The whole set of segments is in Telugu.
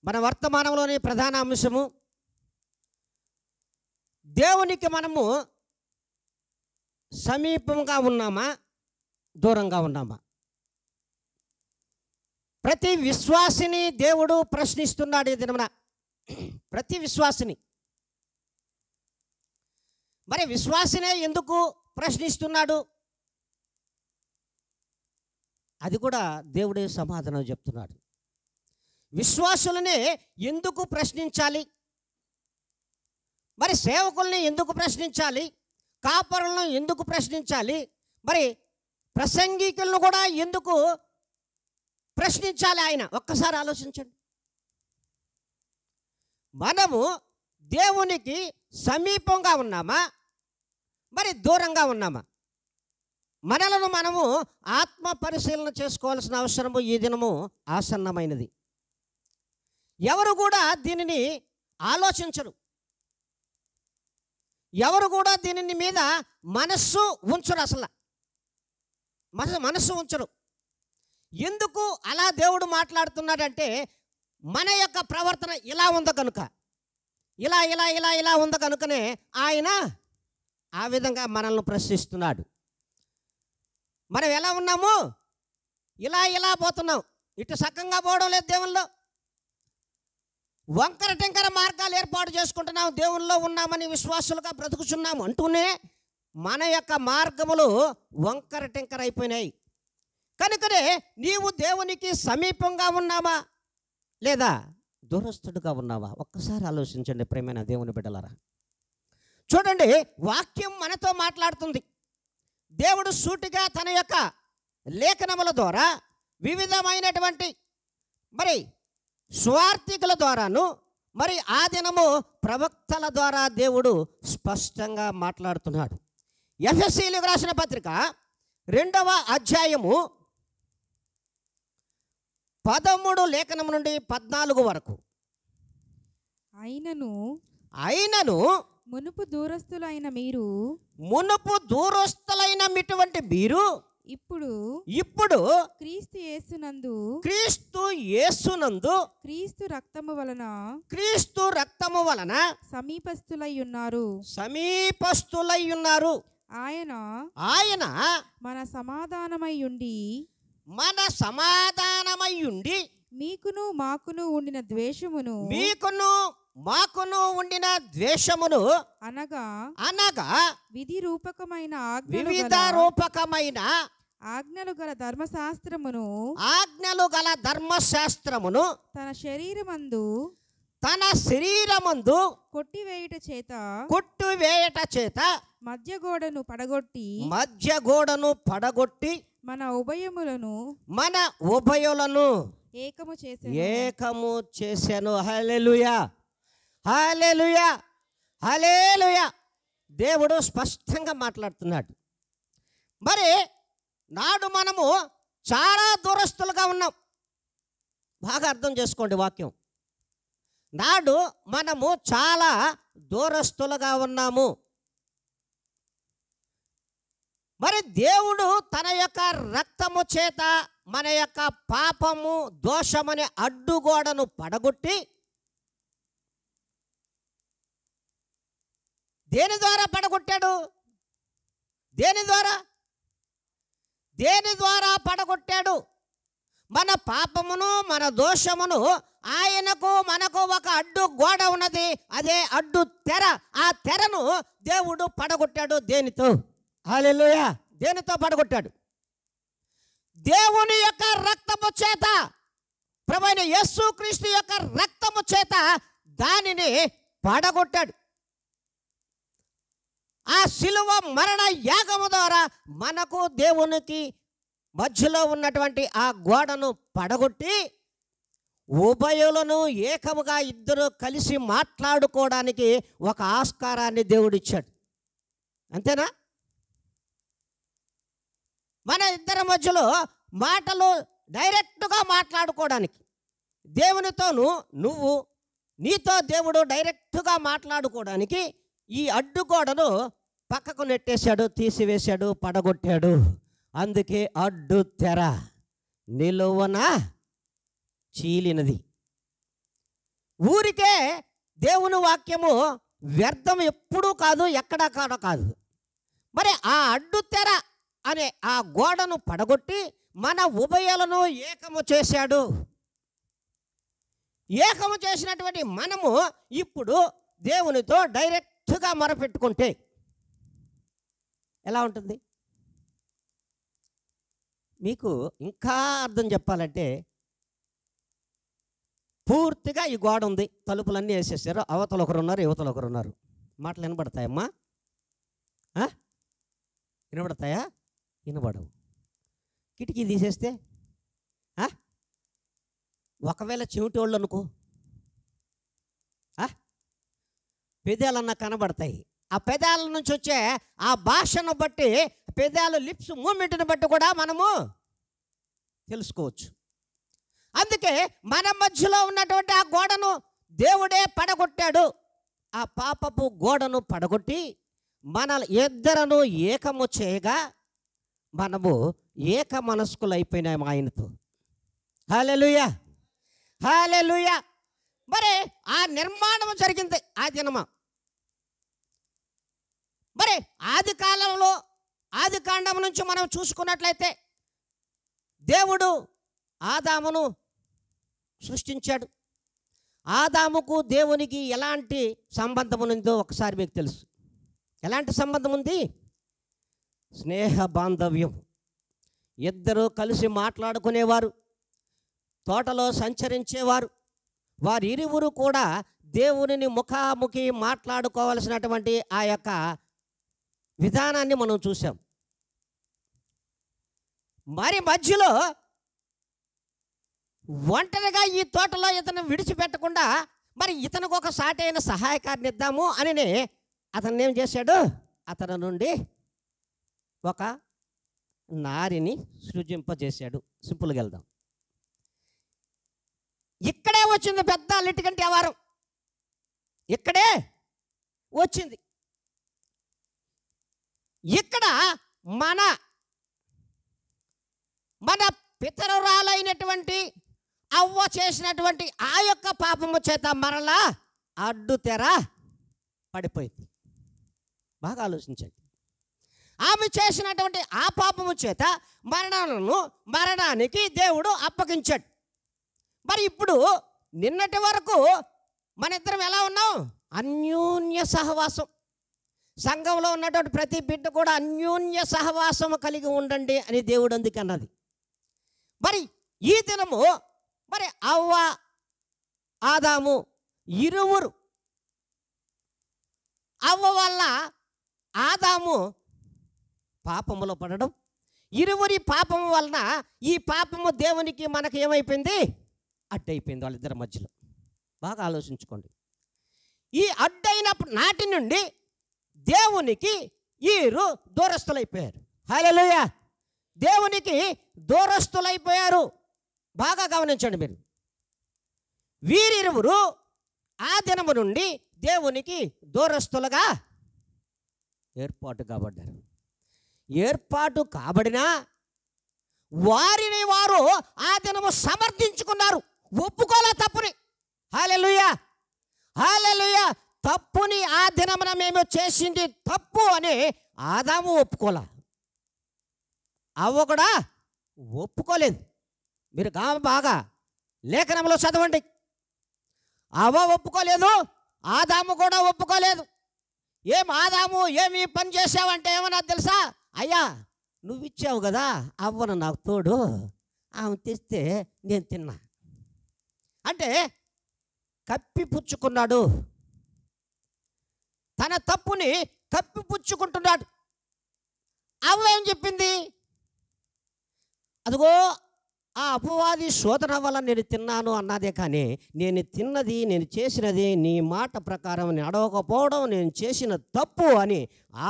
మన వర్తమానంలోని ప్రధాన అంశము దేవునికి మనము సమీపంగా ఉన్నామా దూరంగా ఉన్నామా. ప్రతి విశ్వాసిని దేవుడు ప్రశ్నిస్తున్నాడు ఈ దినమున. ప్రతి విశ్వాసిని. మరి విశ్వాసినే ఎందుకు ప్రశ్నిస్తున్నాడు? అది కూడా దేవుడే సమాధానం చెప్తున్నాడు. విశ్వాసులనే ఎందుకు ప్రశ్నించాలి? మరి సేవకుల్ని ఎందుకు ప్రశ్నించాలి? కాపరులను ఎందుకు ప్రశ్నించాలి? మరి ప్రసంగికులను కూడా ఎందుకు ప్రశ్నించాలి ఆయన? ఒక్కసారి ఆలోచించండి. మనము దేవునికి సమీపంగా ఉన్నామా మరి దూరంగా ఉన్నామా? మనలను మనము ఆత్మ పరిశీలన చేసుకోవాల్సిన అవసరము ఈ దినము ఆసన్నమైనది. ఎవరు కూడా దీనిని ఆలోచించరు. ఎవరు కూడా దీని మీద మనస్సు ఉంచరు. అసలు మనస్సు ఉంచరు. ఎందుకు అలా దేవుడు మాట్లాడుతున్నాడంటే మన యొక్క ప్రవర్తన ఇలా ఉంది కనుక, ఇలా ఇలా ఇలా ఇలా ఉంది కనుకనే ఆయన ఆ విధంగా మనల్ని ప్రశ్నిస్తున్నాడు. మనం ఎలా ఉన్నాము? ఇలా ఇలా పోతున్నాం. ఇటు సక్కంగా పోవడం లేదు. దేవుల్లో వంకర టెంకర మార్గాలు ఏర్పాటు చేసుకుంటున్నాం. దేవుల్లో ఉన్నామని విశ్వాసులుగా బ్రతుకుచున్నాము అంటూనే మన యొక్క మార్గములు వంకర టెంకర అయిపోయినాయి. కనుకనే నీవు దేవునికి సమీపంగా ఉన్నావా లేదా దూరస్తుడుగా ఉన్నావా? ఒక్కసారి ఆలోచించండి ప్రేమైన దేవుని బిడ్డలారా. చూడండి, వాక్యం మనతో మాట్లాడుతుంది. దేవుడు సూటిగా తన యొక్క లేఖనముల ద్వారా వివిధమైనటువంటి మరి స్వార్థికుల ద్వారాను మరి ఆ దినము ప్రవక్తల ద్వారా దేవుడు స్పష్టంగా మాట్లాడుతున్నాడు. ఎఫెసీయులకు రాసిన పత్రిక 2వ అధ్యాయము 13 లేఖనం నుండి 14 వరకు. అయినను మునుపు దూరస్తులైన మీటువంటి మీరు ఇప్పుడు క్రీస్తు యేసునందు క్రీస్తు రక్తము వలన సమీపస్తులై ఉన్నారు. ఆయన మన సమాధానమై ఉండి మీకును మాకును ఉండిన ద్వేషమును అనగా విధి రూపకమైన ఆజ్ఞలు గల ధర్మశాస్త్రమును తన శరీరమందు కొట్టివేయుట చేత మధ్యగోడను పడగొట్టి మన ఉభయములను ఏకము చేశాను. హల్లెలూయా, హల్లెలూయా, హల్లెలూయా. దేవుడు స్పష్టంగా మాట్లాడుతున్నాడు. మరి నాడు మనము చాలా దూరస్తులుగా ఉన్నాం. బాగా అర్థం చేసుకోండి వాక్యం. నాడు మనము చాలా దూరస్తులుగా ఉన్నాము. మరి దేవుడు తన యొక్క రక్తము చేత మన యొక్క పాపము దోషమనే అడ్డుగోడను పడగొట్టి దేని ద్వారా పడగొట్టాడు? దేని ద్వారా పడగొట్టాడు? మన పాపమును మన దోషమును ఆయనకు మనకు ఒక అడ్డు గోడ ఉన్నది. అదే అడ్డు తెర. ఆ తెరను దేవుడు పడగొట్టాడు. దేనితో? హల్లెలూయా. దేనితో పడగొట్టాడు? దేవుని యొక్క రక్తము చేత, ప్రభువైన యేసుక్రీస్తు యొక్క రక్తము చేత దానిని పడగొట్టాడు. ఆ శిలువ మరణ యాగము ద్వారా మనకు దేవునికి మధ్యలో ఉన్నటువంటి ఆ గోడను పడగొట్టి ఉభయులను ఏకముగా ఇద్దరు కలిసి మాట్లాడుకోవడానికి ఒక ఆస్కారాన్ని దేవుడిచ్చాడు. అంతేనా? మన ఇద్దరి మధ్యలో మాటలు డైరెక్ట్గా మాట్లాడుకోవడానికి, దేవునితోను నువ్వు, నీతో దేవుడు డైరెక్ట్గా మాట్లాడుకోవడానికి ఈ అడ్డుగోడను పక్కకు నెట్టేశాడు, తీసివేశాడు, పడగొట్టాడు. అందుకే అడ్డు తెర నిలువన చీలినది. ఊరికే దేవుని వాక్యము వ్యర్థం ఎప్పుడూ కాదు, ఎక్కడా కాదు. మరి ఆ అడ్డుతెర అనే ఆ గోడను పడగొట్టి మన ఉభయలను ఏకము చేశాడు. ఏకము చేసినటువంటి మనము ఇప్పుడు దేవునితో డైరెక్ట్గా మొరపెట్టుకుంటే ఎలా ఉంటుంది? మీకు ఇంకా అర్థం చెప్పాలంటే, పూర్తిగా ఈ గోడ ఉంది, తలుపులన్నీ వేసేసారు, అవతల ఒకరు ఉన్నారు, యువతల ఒకరు ఉన్నారు. మాటలు వినబడతాయమ్మా? వినబడతాయా? వినబడవు. కిటికీ తీసేస్తే ఒకవేళ చెవిటోళ్ళు అనుకో, పెదాలన్నా కనబడతాయి. ఆ పెదాల నుంచి వచ్చే ఆ భాషను బట్టి, పెదాలు లిప్స్ మూమెంట్ని బట్టి కూడా మనము తెలుసుకోవచ్చు. అందుకే మన మధ్యలో ఉన్నటువంటి ఆ గోడను దేవుడే పడగొట్టాడు. ఆ పాపపు గోడను పడగొట్టి మన ఇద్దరను ఏకము చేయగా మనము ఏక మనస్కులైపోయినాము ఆయనతో. హల్లెలూయా, హల్లెలూయా. మరి ఆ నిర్మాణం జరిగింది ఆ దినమా. మరి ఆది కాలంలో, ఆది కాండం నుంచి మనం చూసుకున్నట్లయితే దేవుడు ఆదామును సృష్టించాడు. ఆదాముకు దేవునికి ఎలాంటి సంబంధం ఉందో ఒకసారి మీకు తెలుసు. ఎలాంటి సంబంధం ఉంది? స్నేహ బాంధవ్యం. ఇద్దరు కలిసి మాట్లాడుకునేవారు, తోటలో సంచరించేవారు. వారిరువురు కూడా దేవునిని ముఖాముఖి మాట్లాడుకోవాల్సినటువంటి ఆ యొక్క విధానాన్ని మనం చూసాం. మరి మధ్యలో ఒంటరిగా ఈ తోటలో ఇతను విడిచిపెట్టకుండా మరి ఇతనికి ఒక సాటైన సహాయకారిని ఇద్దాము అని అతను ఏం చేశాడు? అతని నుండి ఒక నారిని సృజింపజేశాడు. సింపుల్గా వెళ్దాం. ఇక్కడే వచ్చింది పెద్ద లిటిగంటి వ్యవహారం. ఇక్కడే వచ్చింది. ఇక్కడ మన పితరురాలైనటువంటి అవ్వ చేసినటువంటి ఆ యొక్క పాపము చేత మరలా అడ్డుతెర పడిపోయింది. బాగా ఆలోచించండి. ఆమె చేసినటువంటి ఆ పాపము చేత మరణానికి దేవుడు అప్పగించాడు. మరి ఇప్పుడు నిన్నటి వరకు మన ఇద్దరం ఎలా ఉన్నాం? అన్యోన్య సహవాసం. సంఘంలో ఉన్నటువంటి ప్రతి బిడ్డ కూడా అన్యోన్య సహవాసము కలిగి ఉండండి అని దేవుడు అందుకన్నది. మరి ఈ దినము మరి అవ్వ ఆదాము ఇరువురు, అవ్వ వల్ల ఆదాము పాపములో పడడం, ఇరువురి పాపము వలన ఈ పాపము దేవునికి మనకి ఏమైపోయింది? అడ్డైపోయింది వాళ్ళిద్దరి మధ్యలో. బాగా ఆలోచించుకోండి. ఈ అడ్డైనప్పుడు నాటి నుండి దేవునికి వీరు దూరస్తులైపోయారు. హల్లెలూయా. దేవునికి దూరస్తులైపోయారు. బాగా గమనించండి మీరు. వీరిరువురు ఆ దినము నుండి దేవునికి దూరస్తులుగా ఏర్పాటు కాబడ్డారు. ఏర్పాటు కాబడినా వారిని వారు ఆ దినము సమర్థించుకున్నారు, ఒప్పుకోలే తప్పుని. హల్లెలూయా, హల్లెలూయా. తప్పుని ఆ దినమున మేము చేసింది తప్పు అని ఆదాము ఒప్పుకోలే, అవ్వ కూడా ఒప్పుకోలేదు. మీరు బాగా లేఖనంలో చదవండి. అవ్వ ఒప్పుకోలేదు, ఆదాము కూడా ఒప్పుకోలేదు. ఏం ఆదాము ఏమి పని చేసావంటే ఏమన్నా తెలుసా? అయ్యా నువ్వు ఇచ్చావు కదా అవ్వను నాకు తోడు, ఆమె తెస్తే నేను తిన్నా అంటే కప్పిపుచ్చుకున్నాడు. తన తప్పుని కప్పిపుచ్చుకుంటున్నాడు. అవ్వ ఏం చెప్పింది? అదిగో ఆ అపవాది శోధన వల్ల నేను తిన్నాను అన్నదే, కానీ నేను తిన్నది, నేను చేసినది నీ మాట ప్రకారం నేను అడవకపోవడం నేను చేసిన తప్పు అని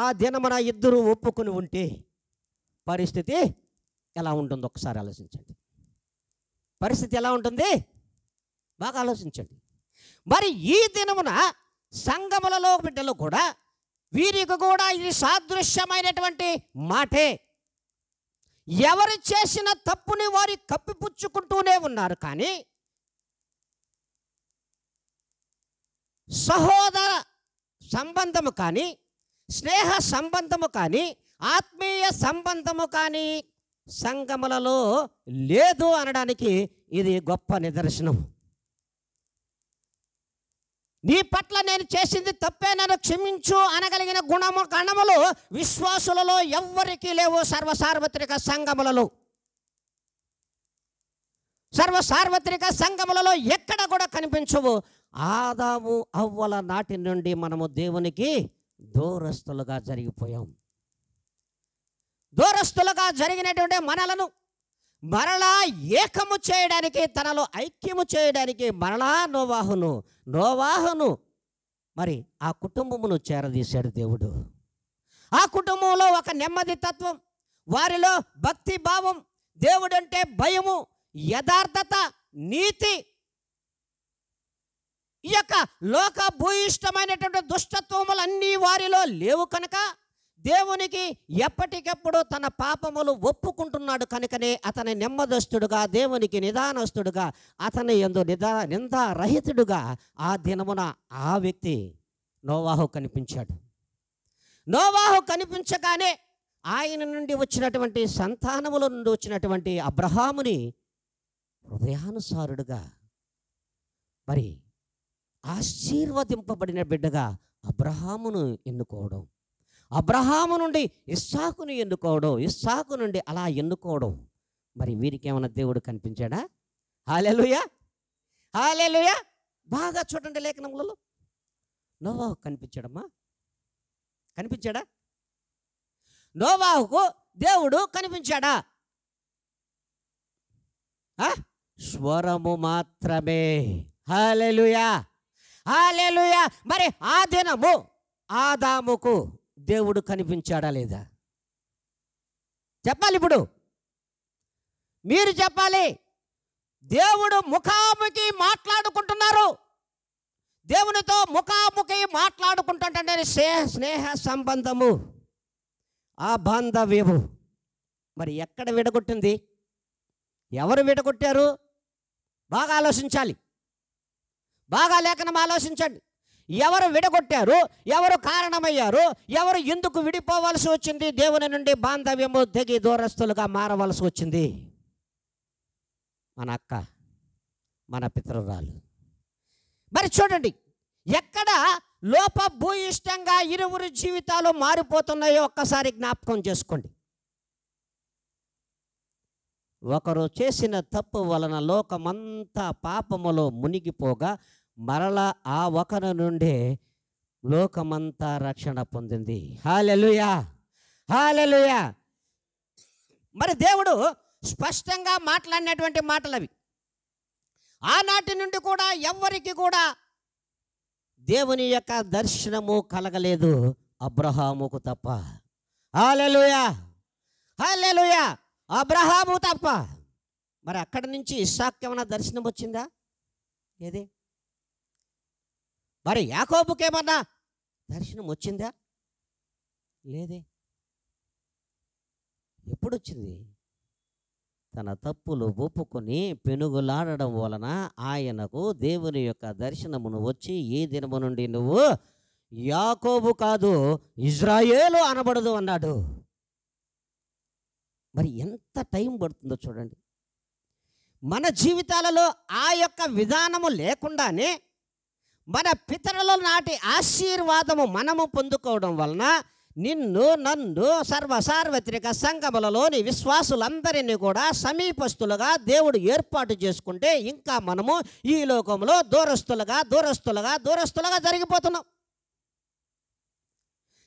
ఆ దినమున ఇద్దరు ఒప్పుకుని ఉంటే పరిస్థితి ఎలా ఉంటుందో ఒకసారి ఆలోచించండి. పరిస్థితి ఎలా ఉంటుంది? బాగా ఆలోచించండి. మరి ఈ దినమున సంఘములలో బిడ్డలు కూడా వీరికి కూడా ఇది సాదృశ్యమైనటువంటి మాటే. ఎవరు చేసిన తప్పుని వారి కప్పిపుచ్చుకుంటూనే ఉన్నారు, కానీ సహోదర సంబంధము కానీ, స్నేహ సంబంధము కానీ, ఆత్మీయ సంబంధము కానీ సంఘములలో లేదు అనడానికి ఇది గొప్ప నిదర్శనం. నీ పట్ల నేను చేసింది తప్పే, నన్ను క్షమించు అనగలిగిన గణములు విశ్వాసులలో ఎవ్వరికీ లేవు. సర్వసార్వత్రిక సంఘములలో, సర్వసార్వత్రిక సంఘములలో ఎక్కడ కూడా కనిపించవు. ఆదాము అవ్వల నాటి నుండి మనము దేవునికి దూరస్తులుగా జరిగిపోయాం. దూరస్తులుగా జరిగినటువంటి మనలను మరలా ఏకము చేయడానికి, తనలో ఐక్యము చేయడానికి మరలా నోవాహును మరి ఆ కుటుంబమును చేరదీశాడు దేవుడు. ఆ కుటుంబంలో ఒక నెమ్మది తత్వం, వారిలో భక్తి భావం, దేవుడంటే భయము, యథార్థత, నీతి, ఈ యొక్క లోక భూయిష్టమైనటువంటి దుష్టత్వములన్నీ వారిలో లేవు కనుక దేవునికి ఎప్పటికప్పుడు తన పాపములు ఒప్పుకుంటున్నాడు కనుకనే అతని నెమ్మదస్తుడుగా, దేవునికి నిదానస్తుడుగా, అతని యందు నిందారహితుడుగా ఆ దినమున ఆ వ్యక్తి నోవాహు కనిపించాడు. నోవాహు కనిపించగానే ఆయన నుండి వచ్చినటువంటి సంతానముల నుండి వచ్చినటువంటి అబ్రహాముని హృదయానుసారుడుగా, మరి ఆశీర్వదింపబడిన బిడ్డగా అబ్రహామును ఎన్నుకోవడం, అబ్రహాము నుండి ఇస్సాకును ఎన్నుకోవడం, ఇస్సాకు నుండి అలా ఎన్నుకోవడం, మరి వీరికి ఏమైనా దేవుడు కనిపించాడా? హల్లెలూయా, హల్లెలూయా. బాగా చూడండి లేఖనములలో. నోవాహు కనిపించాడమ్మా, కనిపించాడా? నోవాహుకు దేవుడు కనిపించాడా? స్వరము మాత్రమే. హల్లెలూయా, హల్లెలూయా. మరి ఆ దినము ఆదాముకు దేవుడు కనిపించాడా లేదా? చెప్పాలి, ఇప్పుడు మీరు చెప్పాలి. దేవుడు ముఖాముఖి మాట్లాడుకుంటున్నారు. దేవునితో ముఖాముఖి మాట్లాడుకుంటుంటే స్నేహ సంబంధము, ఆ బాంధవ్యము మరి ఎక్కడ విడగొట్టింది? ఎవరు విడగొట్టారు? బాగా ఆలోచించాలి, బాగా లేఖనం ఆలోచించండి. ఎవరు విడగొట్టారు? ఎవరు కారణమయ్యారు? ఎవరు ఎందుకు విడిపోవలసి వచ్చింది? దేవుని నుండి బాంధవ్యము తెగి దూరస్తులుగా మారవలసి వచ్చింది. మన అక్క, మన పితరురాలు. మరి చూడండి, ఎక్కడ లోపభూయిష్టంగా ఇరువురు జీవితాలు మారిపోతున్నాయో ఒక్కసారి జ్ఞాపకం చేసుకోండి. ఒకరు చేసిన తప్పు వలన లోకమంతా పాపములో మునిగిపోగా మరలా ఆ ఒకరి నుండే లోకమంతా రక్షణ పొందింది. హల్లెలూయా, హల్లెలూయా. మరి దేవుడు స్పష్టంగా మాట్లాడినటువంటి మాటలు అవి. ఆనాటి నుండి కూడా ఎవ్వరికి కూడా దేవుని యొక్క దర్శనము కలగలేదు, అబ్రహాముకు తప్ప. హల్లెలూయా, హల్లెలూయా. అబ్రహాము తప్ప. మరి అక్కడి నుంచి ఇస్సాకు ఏమైనా దర్శనం వచ్చిందా? ఏది? మరి యాకోబుకేమన్నా దర్శనం వచ్చిందా? లేదే. ఎప్పుడు వచ్చింది? తన తప్పులు ఒప్పుకొని పెనుగులాడడం వలన ఆయనకు దేవుని యొక్క దర్శనమును వచ్చి, ఈ దినము నుండి నువ్వు యాకోబు కాదు ఇజ్రాయేలు అనబడదు అన్నాడు. మరి ఎంత టైం పడుతుందో చూడండి. మన జీవితాలలో ఆ యొక్క విధానము లేకుండానే మన పితరుల నాటి ఆశీర్వాదము మనము పొందుకోవడం వలన నిన్ను, నన్ను, సర్వసార్వత్రిక సంఘములలోని విశ్వాసులందరినీ కూడా సమీపస్తులుగా దేవుడు ఏర్పాటు చేసుకుంటే ఇంకా మనము ఈ లోకంలో దూరస్తులుగా జరిగిపోతున్నాం.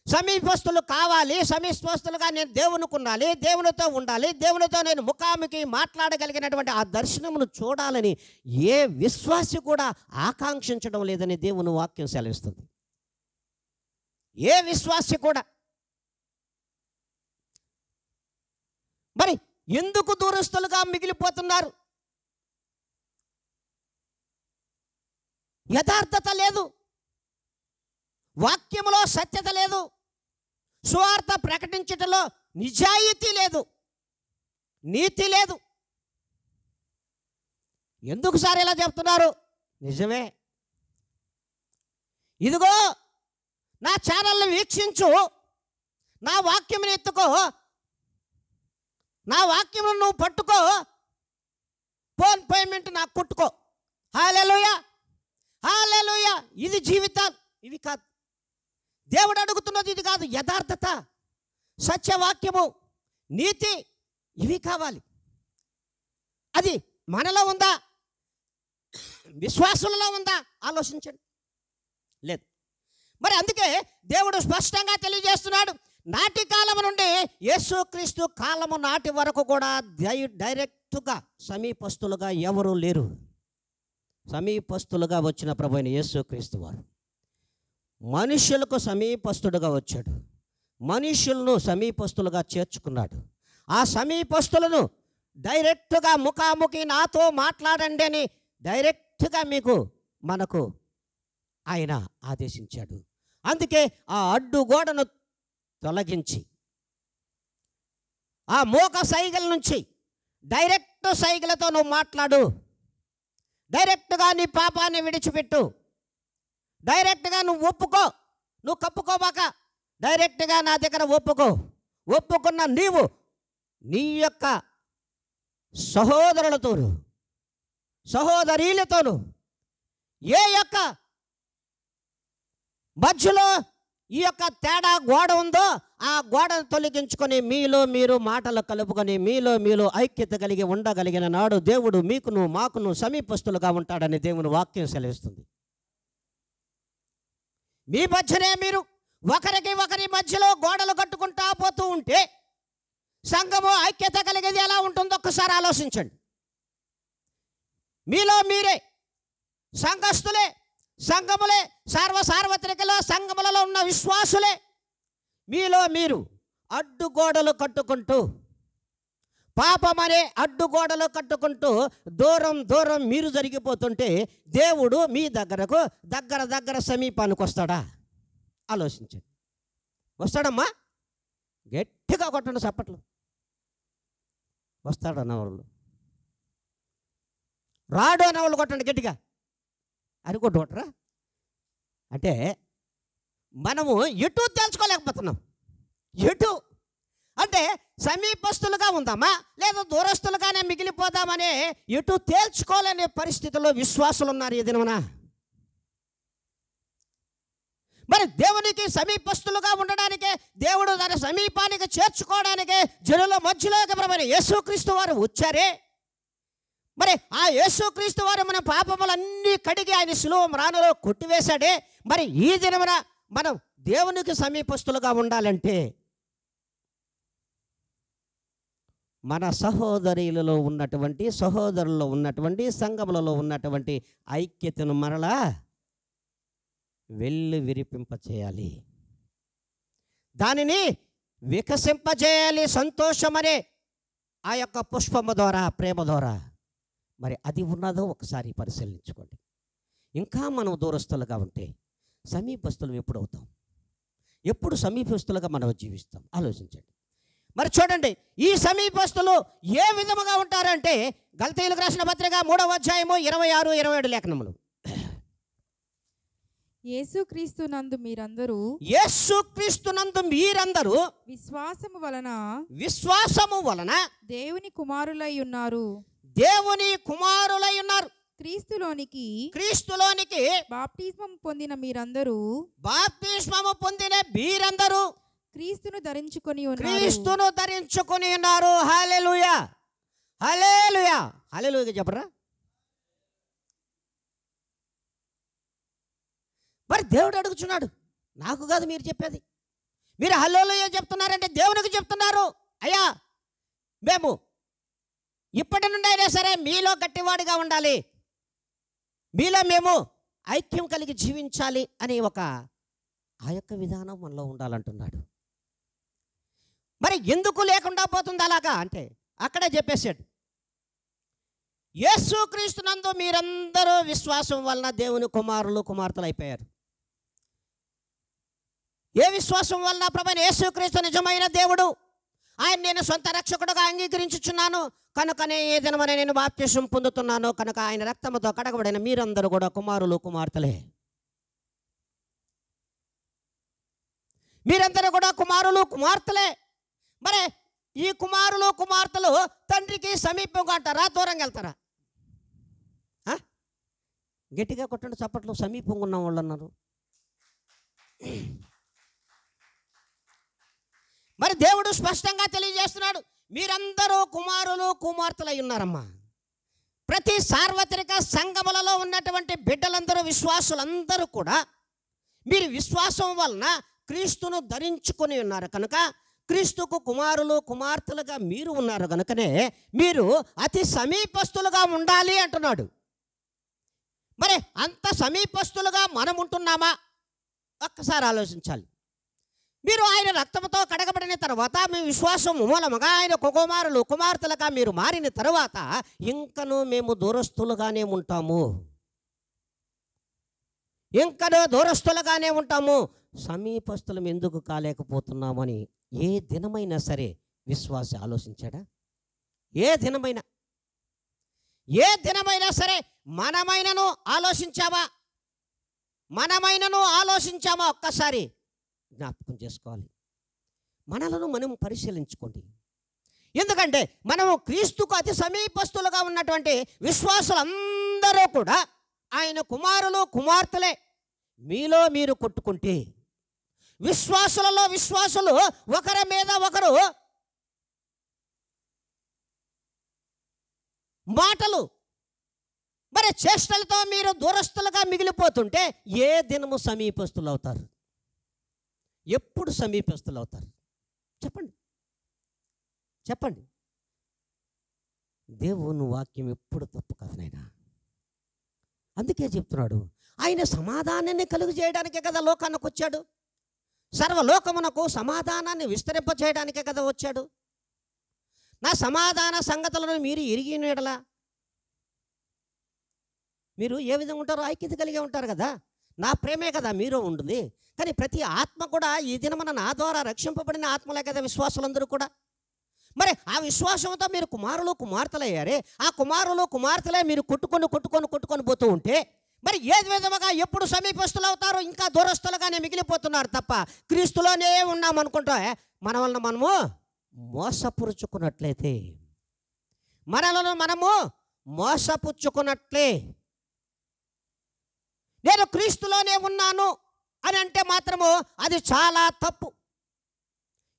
సమీపస్తులు కావాలి, సమీపస్తులుగా నేను దేవునికి ఉండాలి, దేవునితో ఉండాలి, దేవునితో నేను ముఖాముఖి మాట్లాడగలిగినటువంటి ఆ దర్శనమును చూడాలని ఏ విశ్వాసి కూడా ఆకాంక్షించడం లేదని దేవుని వాక్యం సెలవిస్తుంది. ఏ విశ్వాసి కూడా. మరి ఎందుకు దూరస్తులుగా మిగిలిపోతున్నారు? యథార్థత లేదు, వాక్యములో సత్యత లేదు, సువార్త ప్రకటించటంలో నిజాయితీ లేదు, నీతి లేదు. ఎందుకు సార్ ఇలా చెప్తున్నారు? నిజమే. ఇదిగో నా ఛానల్ని వీక్షించు, నా వాక్యముని ఎత్తుకో, నా వాక్యమును నువ్వు పట్టుకో, ఫోన్ పేమెంట్ నాకు కొట్టుకో. హల్లెలూయా, హల్లెలూయా. ఇది జీవితాలు, ఇవి కాదు. దేవుడు అడుగుతున్నది ఇది కాదు. యథార్థత, సత్యవాక్యము, నీతి, ఇవి కావాలి. అది మనలో ఉందా? విశ్వాసులలో ఉందా? ఆలోచించండి. లేదు. మరి అందుకే దేవుడు స్పష్టంగా తెలియజేస్తున్నాడు, నాటి కాలము నుండి యేసుక్రీస్తు కాలము నాటి వరకు కూడా డైరెక్ట్గా సమీపస్తులుగా ఎవరూ లేరు. సమీపస్తులుగా వచ్చిన ప్రభు అయిన యేసుక్రీస్తు వారు మనుషులకు సమీపస్తుడుగా వచ్చాడు. మనుషులను సమీపస్తులుగా చేర్చుకున్నాడు. ఆ సమీపస్తులను డైరెక్ట్గా ముఖాముఖి నాతో మాట్లాడండి అని డైరెక్ట్గా మనకు ఆయన ఆదేశించాడు. అందుకే ఆ అడ్డుగోడను తొలగించి ఆ మోక సైగల నుంచి డైరెక్ట్ సైగలతో నువ్వు మాట్లాడు, డైరెక్ట్గా నీ పాపాన్ని విడిచిపెట్టు, డైరెక్ట్గా నువ్వు ఒప్పుకో, నువ్వు కప్పుకోబాక, డైరెక్ట్గా నా దగ్గర ఒప్పుకో. ఒప్పుకున్న నీవు నీ యొక్క సహోదరులతోనూ సహోదరీలతోనూ ఏ యొక్క మధ్యలో ఈ యొక్క తేడా గోడ ఉందో ఆ గోడను తొలగించుకొని మీలో మీరు మాటలు కలుపుకొని మీలో ఐక్యత కలిగి ఉండగలిగిన నాడు దేవుడు మీకును మాకును సమీపస్తులుగా ఉంటాడని దేవుని వాక్యం సెలవిస్తుంది. మీ మధ్యనే మీరు ఒకరి మధ్యలో గోడలు కట్టుకుంటా పోతూ ఉంటే సంఘము ఐక్యత కలిగేది ఎలా ఉంటుందో ఒక్కసారి ఆలోచించండి. మీలో మీరే సంఘస్థులే, సంఘములే, సార్వత్రికలో సంఘములలో ఉన్న విశ్వాసులే మీలో మీరు అడ్డుగోడలు కట్టుకుంటూ, పాపమనే అడ్డుగోడలు కట్టుకుంటూ దూరం మీరు జరిగిపోతుంటే దేవుడు మీ దగ్గరకు దగ్గర సమీపానికి వస్తాడా? ఆలోచించండి. వస్తాడమ్మా? గట్టిగా కొట్టండి చప్పట్లు. వస్తాడన్నవాళ్ళు, రాడు అన్నవాళ్ళు కొట్టండి గట్టిగా. అని కొట్టరా? అంటే మనము ఎటు తెలుసుకోలేకపోతున్నాం. ఎటు అంటే సమీపస్తులుగా ఉందామా లేదా దూరస్తులుగానే మిగిలిపోదామనే ఎటు తేల్చుకోలేని పరిస్థితుల్లో విశ్వాసులు ఉన్నారు ఈ దినమున. మరి దేవునికి సమీపస్తులుగా ఉండడానికే, దేవుడు తన సమీపానికి చేర్చుకోవడానికే జనుల మధ్యలోకి ప్రభువైన యేసుక్రీస్తు వారు వచ్చారే. మరి ఆ యేసుక్రీస్తు వారు మన పాపములన్నీ కడిగి ఆయన శిలువ మ్రానులో కొట్టివేశాడే. మరి ఈ దినమున మనం దేవునికి సమీపస్తులుగా ఉండాలంటే మన సహోదరులలో ఉన్నటువంటి సంఘములలో ఉన్నటువంటి ఐక్యతను మరలా విరిపింపచేయాలి, దానిని వికసింపజేయాలి. సంతోషమనే ఆ యొక్క పుష్పము ద్వారా, ప్రేమ ద్వారా. మరి అది ఉన్నదో ఒకసారి పరిశీలించుకోండి. ఇంకా మనం దూరస్తులుగా ఉంటే సమీపస్తులు ఎప్పుడు అవుతాం? ఎప్పుడు సమీపస్తులుగా మనం జీవిస్తాం? ఆలోచించండి. మరి చూడండి, ఈ సమీపస్తులు ఏ విధముగా ఉంటారంటే గలతీయులకు రాసిన పత్రిక 3వ అధ్యాయము 26-27 లేఖనములు. యేసుక్రీస్తునందు మీరందరూ విశ్వాసము వలన దేవుని కుమారులై ఉన్నారు. క్రీస్తులోనికి బాప్తిస్మము పొందిన మీరందరూ క్రీస్తును ధరించుకొని ఉన్నారు. హల్లెలూయా, హల్లెలూయా, హల్లెలూయా చెప్పరా? మరి దేవుడు అడుగుచున్నాడు, నాకు కాదు మీరు చెప్పేది. మీరు హల్లెలూయా చెప్తున్నారంటే దేవునికి చెప్తున్నారు. అయ్యా, మేము ఇప్పటి నుండి అయినా సరే మీలో గట్టివాడిగా ఉండాలి, మీలో మేము ఐక్యం కలిగి జీవించాలి అని ఆ యొక్క విధానం మనలో ఉండాలంటున్నాడు. మరి ఎందుకు లేకుండా పోతుంది అలాగా అంటే అక్కడే చెప్పేశాడు, యేసుక్రీస్తునందు మీరందరూ విశ్వాసం వలన దేవుని కుమారులు కుమార్తెలు అయిపోయారు. ఏ విశ్వాసం వలన? ప్రభువైన యేసుక్రీస్తు నిజమైన దేవుడు, ఆయన నేను సొంత రక్షకుడుగా అంగీకరించుచున్నాను కనుకనే ఏ దినమనే నేను బాప్తిసం పొందుతున్నాను కనుక ఆయన రక్తముతో కడగబడిన మీరందరూ కూడా కుమారులు కుమార్తెలే. మీరందరూ కూడా కుమారులు కుమార్తెలే. మరి ఈ కుమారులు కుమార్తెలు తండ్రికి సమీపంగా అంటారా, దూరంగా వెళ్తారా? గట్టిగా కొట్టండి చప్పట్లు. సమీపంగా ఉన్న వాళ్ళు అన్నారు. మరి దేవుడు స్పష్టంగా తెలియజేస్తున్నాడు, మీరందరూ కుమారులు కుమార్తెలై ఉన్నారమ్మా. ప్రతి సార్వత్రిక సంఘములలో ఉన్నటువంటి బిడ్డలందరూ, విశ్వాసులందరూ కూడా మీరు విశ్వాసం వలన క్రీస్తును ధరించుకొని ఉన్నారు కనుక, క్రీస్తుకు కుమారులు కుమార్తెలుగా మీరు ఉన్నారు కనుకనే మీరు అతి సమీపస్తులుగా ఉండాలి అంటున్నాడు. మరి అంత సమీపస్తులుగా మనం ఉంటున్నామా? ఒక్కసారి ఆలోచించాలి. మీరు ఆయన రక్తంతో కడగబడిన తర్వాత మీ విశ్వాసం మూలముగా ఆయన కుమారులు కుమార్తెలుగా మీరు మారిన తర్వాత ఇంకనూ మేము దూరస్తులుగానే ఉంటాము, ఇంకనూ దూరస్తులుగానే ఉంటాము. సమీపస్తులం ఎందుకు కాలేకపోతున్నామని ఏ దినమైనా సరే విశ్వాసి ఆలోచించాడా? ఏ దినమైనా సరే మనమైనను ఆలోచించామా? ఒక్కసారి జ్ఞాపకం చేసుకోవాలి. మనలను మనం పరిశీలించుకోండి. ఎందుకంటే మనము క్రీస్తుకు అతి సమీపస్తులుగా ఉన్నటువంటి విశ్వాసులందరూ కూడా ఆయన కుమారులు కుమార్తెలే. మీలో మీరు కొట్టుకుంటే, విశ్వాసులలో విశ్వాసులు ఒకరి మీద ఒకరు మాటలు మరి చేష్టలతో మీరు దూరస్తులుగా మిగిలిపోతుంటే ఏ దినము సమీపస్తులు అవుతారు? ఎప్పుడు సమీపస్తులు అవుతారు? చెప్పండి. దేవుని వాక్యం ఎప్పుడు తప్పు కాదు నాయనా. అందుకే చెప్తున్నాడు, ఆయన సమాధానాన్ని కలుగు చేయడానికే కదా లోకానికి వచ్చాడు. సర్వలోకమునకు సమాధానాన్ని విస్తరింపచేయడానికే కదా వచ్చాడు. నా సమాధాన సంగతులను మీరు ఎరిగిన యెడల మీరు ఏ విధంగా ఉంటారో ఐక్యత కలిగి ఉంటారు కదా. నా ప్రేమే కదా మీలో ఉంటుంది. కానీ ప్రతి ఆత్మ కూడా ఈ దినమున నా ద్వారా రక్షింపబడిన ఆత్మలే కదా విశ్వాసులందరూ కూడా. మరి ఆ విశ్వాసంతో మీరు కుమారులు కుమార్తెలయ్యారే. ఆ కుమారులు కుమార్తెలే మీరు కొట్టుకొని పోతూ ఉంటే మరి ఏ విధముగా ఎప్పుడు సమీపస్తులు అవుతారో? ఇంకా దూరస్తులుగానే మిగిలిపోతున్నారు తప్ప క్రీస్తులోనే ఉన్నామనుకుంటా మన వలన మనము మోసపుచ్చుకున్నట్లయితే, మనలను మనము మోసపుచ్చుకున్నట్లే. నేను క్రీస్తులోనే ఉన్నాను అని అంటే మాత్రము అది చాలా తప్పు.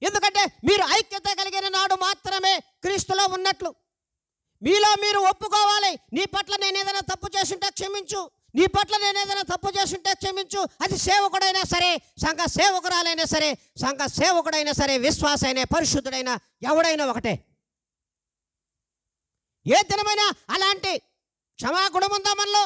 ఎందుకంటే మీరు ఐక్యత కలిగిన నాడు మాత్రమే క్రీస్తులో ఉన్నట్లు. మీలో మీరు ఒప్పుకోవాలి, నీ పట్ల నేను ఏదైనా తప్పు చేస్తుంటే క్షమించు, నీ పట్ల నేను ఏదైనా తప్పు చేస్తుంటే క్షమించు. అది సేవకుడైనా సరే, సంఘ సేవకురాలైనా సరే, సంఘ సేవకుడైనా సరే, విశ్వాసైనా పరిశుద్ధుడైనా ఎవడైనా ఒకటే. ఏ దినమైనా అలాంటి క్షమాగుణం ఉందా మనలో?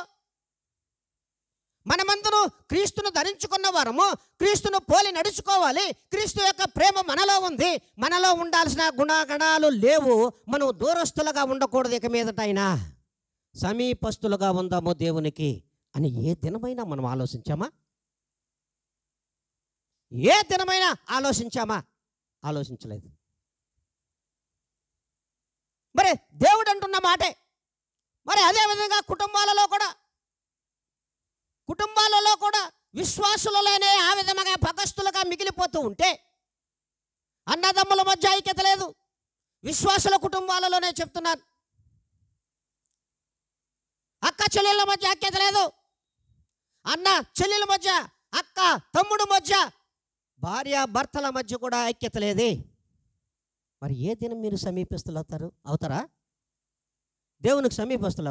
మనమందరూ క్రీస్తును ధరించుకున్న వారము, క్రీస్తును పోలి నడుచుకోవాలి. క్రీస్తు యొక్క ప్రేమ మనలో ఉంది. మనలో ఉండాల్సిన గుణగణాలు లేవు. మనం దూరస్తులుగా ఉండకూడదు. ఇక మీదటైనా సమీపస్తులుగా ఉందాము దేవునికి అని ఏ దినమైనా మనం ఆలోచించామా? ఏ దినమైనా ఆలోచించామా? ఆలోచించలేదు. మరి దేవుడు అంటున్న మాటే. మరి అదేవిధంగా కుటుంబాలలో కూడా విశ్వాసులలోనే ఆ విధంగా పగస్తులుగా మిగిలిపోతూ ఉంటే, అన్నదమ్ముల మధ్య ఐక్యత లేదు. విశ్వాసుల కుటుంబాలలోనే చెప్తున్నారు, అక్క చెల్లెళ్ళ మధ్య ఐక్యత లేదు. అన్న చెల్లెల మధ్య, అక్క తమ్ముడు మధ్య, భార్య భర్తల మధ్య కూడా ఐక్యత లేదే. మరి ఏ దినం మీరు సమీపస్తులు అవుతారా? దేవునికి సమీపస్తులు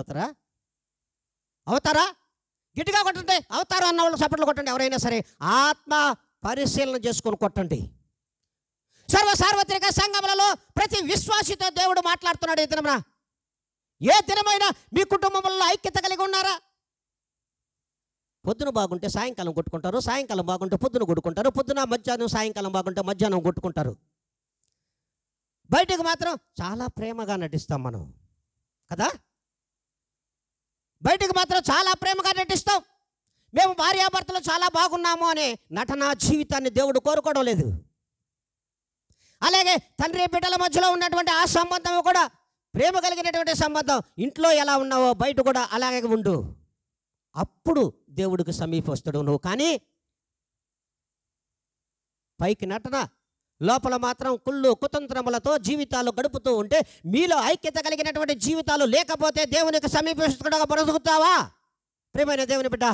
అవుతారా? గట్టిగా కొట్టండి. అవుతారు అన్న వాళ్ళు చప్పట్లు కొట్టండి. ఎవరైనా సరే ఆత్మ పరిశీలన చేసుకొని కొట్టండి. సార్వత్రిక సంఘములలో ప్రతి విశ్వాసితో దేవుడు మాట్లాడుతున్నాడు. ఈ దినమున ఏ దినమైనా మీ కుటుంబంలో ఐక్యత కలిగి ఉన్నారా? పొద్దున బాగుంటే సాయంకాలం కొట్టుకుంటారు, సాయంకాలం బాగుంటే పొద్దున కొట్టుకుంటారు, పొద్దున మధ్యాహ్నం, సాయంకాలం బాగుంటే మధ్యాహ్నం కొట్టుకుంటారు. బయటకు మాత్రం చాలా ప్రేమగా నటిస్తాం మనం కదా. బయటకు మాత్రం చాలా ప్రేమగా నటిస్తాం. మేము భార్యాభర్తలు చాలా బాగున్నాము అనే నటనా జీవితాన్ని దేవుడు కోరుకోవడం లేదు. అలాగే తండ్రి బిడ్డల మధ్యలో ఉన్నటువంటి ఆ సంబంధం కూడా ప్రేమ కలిగినటువంటి సంబంధం. ఇంట్లో ఎలా ఉన్నావో బయట కూడా అలాగే ఉండు. అప్పుడు దేవుడికి సమీపస్తుడు నువ్వు. కానీ పైకి నటన, లోపల మాత్రం కుళ్ళు కుతంత్రములతో జీవితాలు గడుపుతూ ఉంటే, మీలో ఐక్యత కలిగినటువంటి జీవితాలు లేకపోతే దేవునికి సమీపిస్తుగా బ్రతుకుతావా? ప్రియమైన దేవుని బిడ్డ,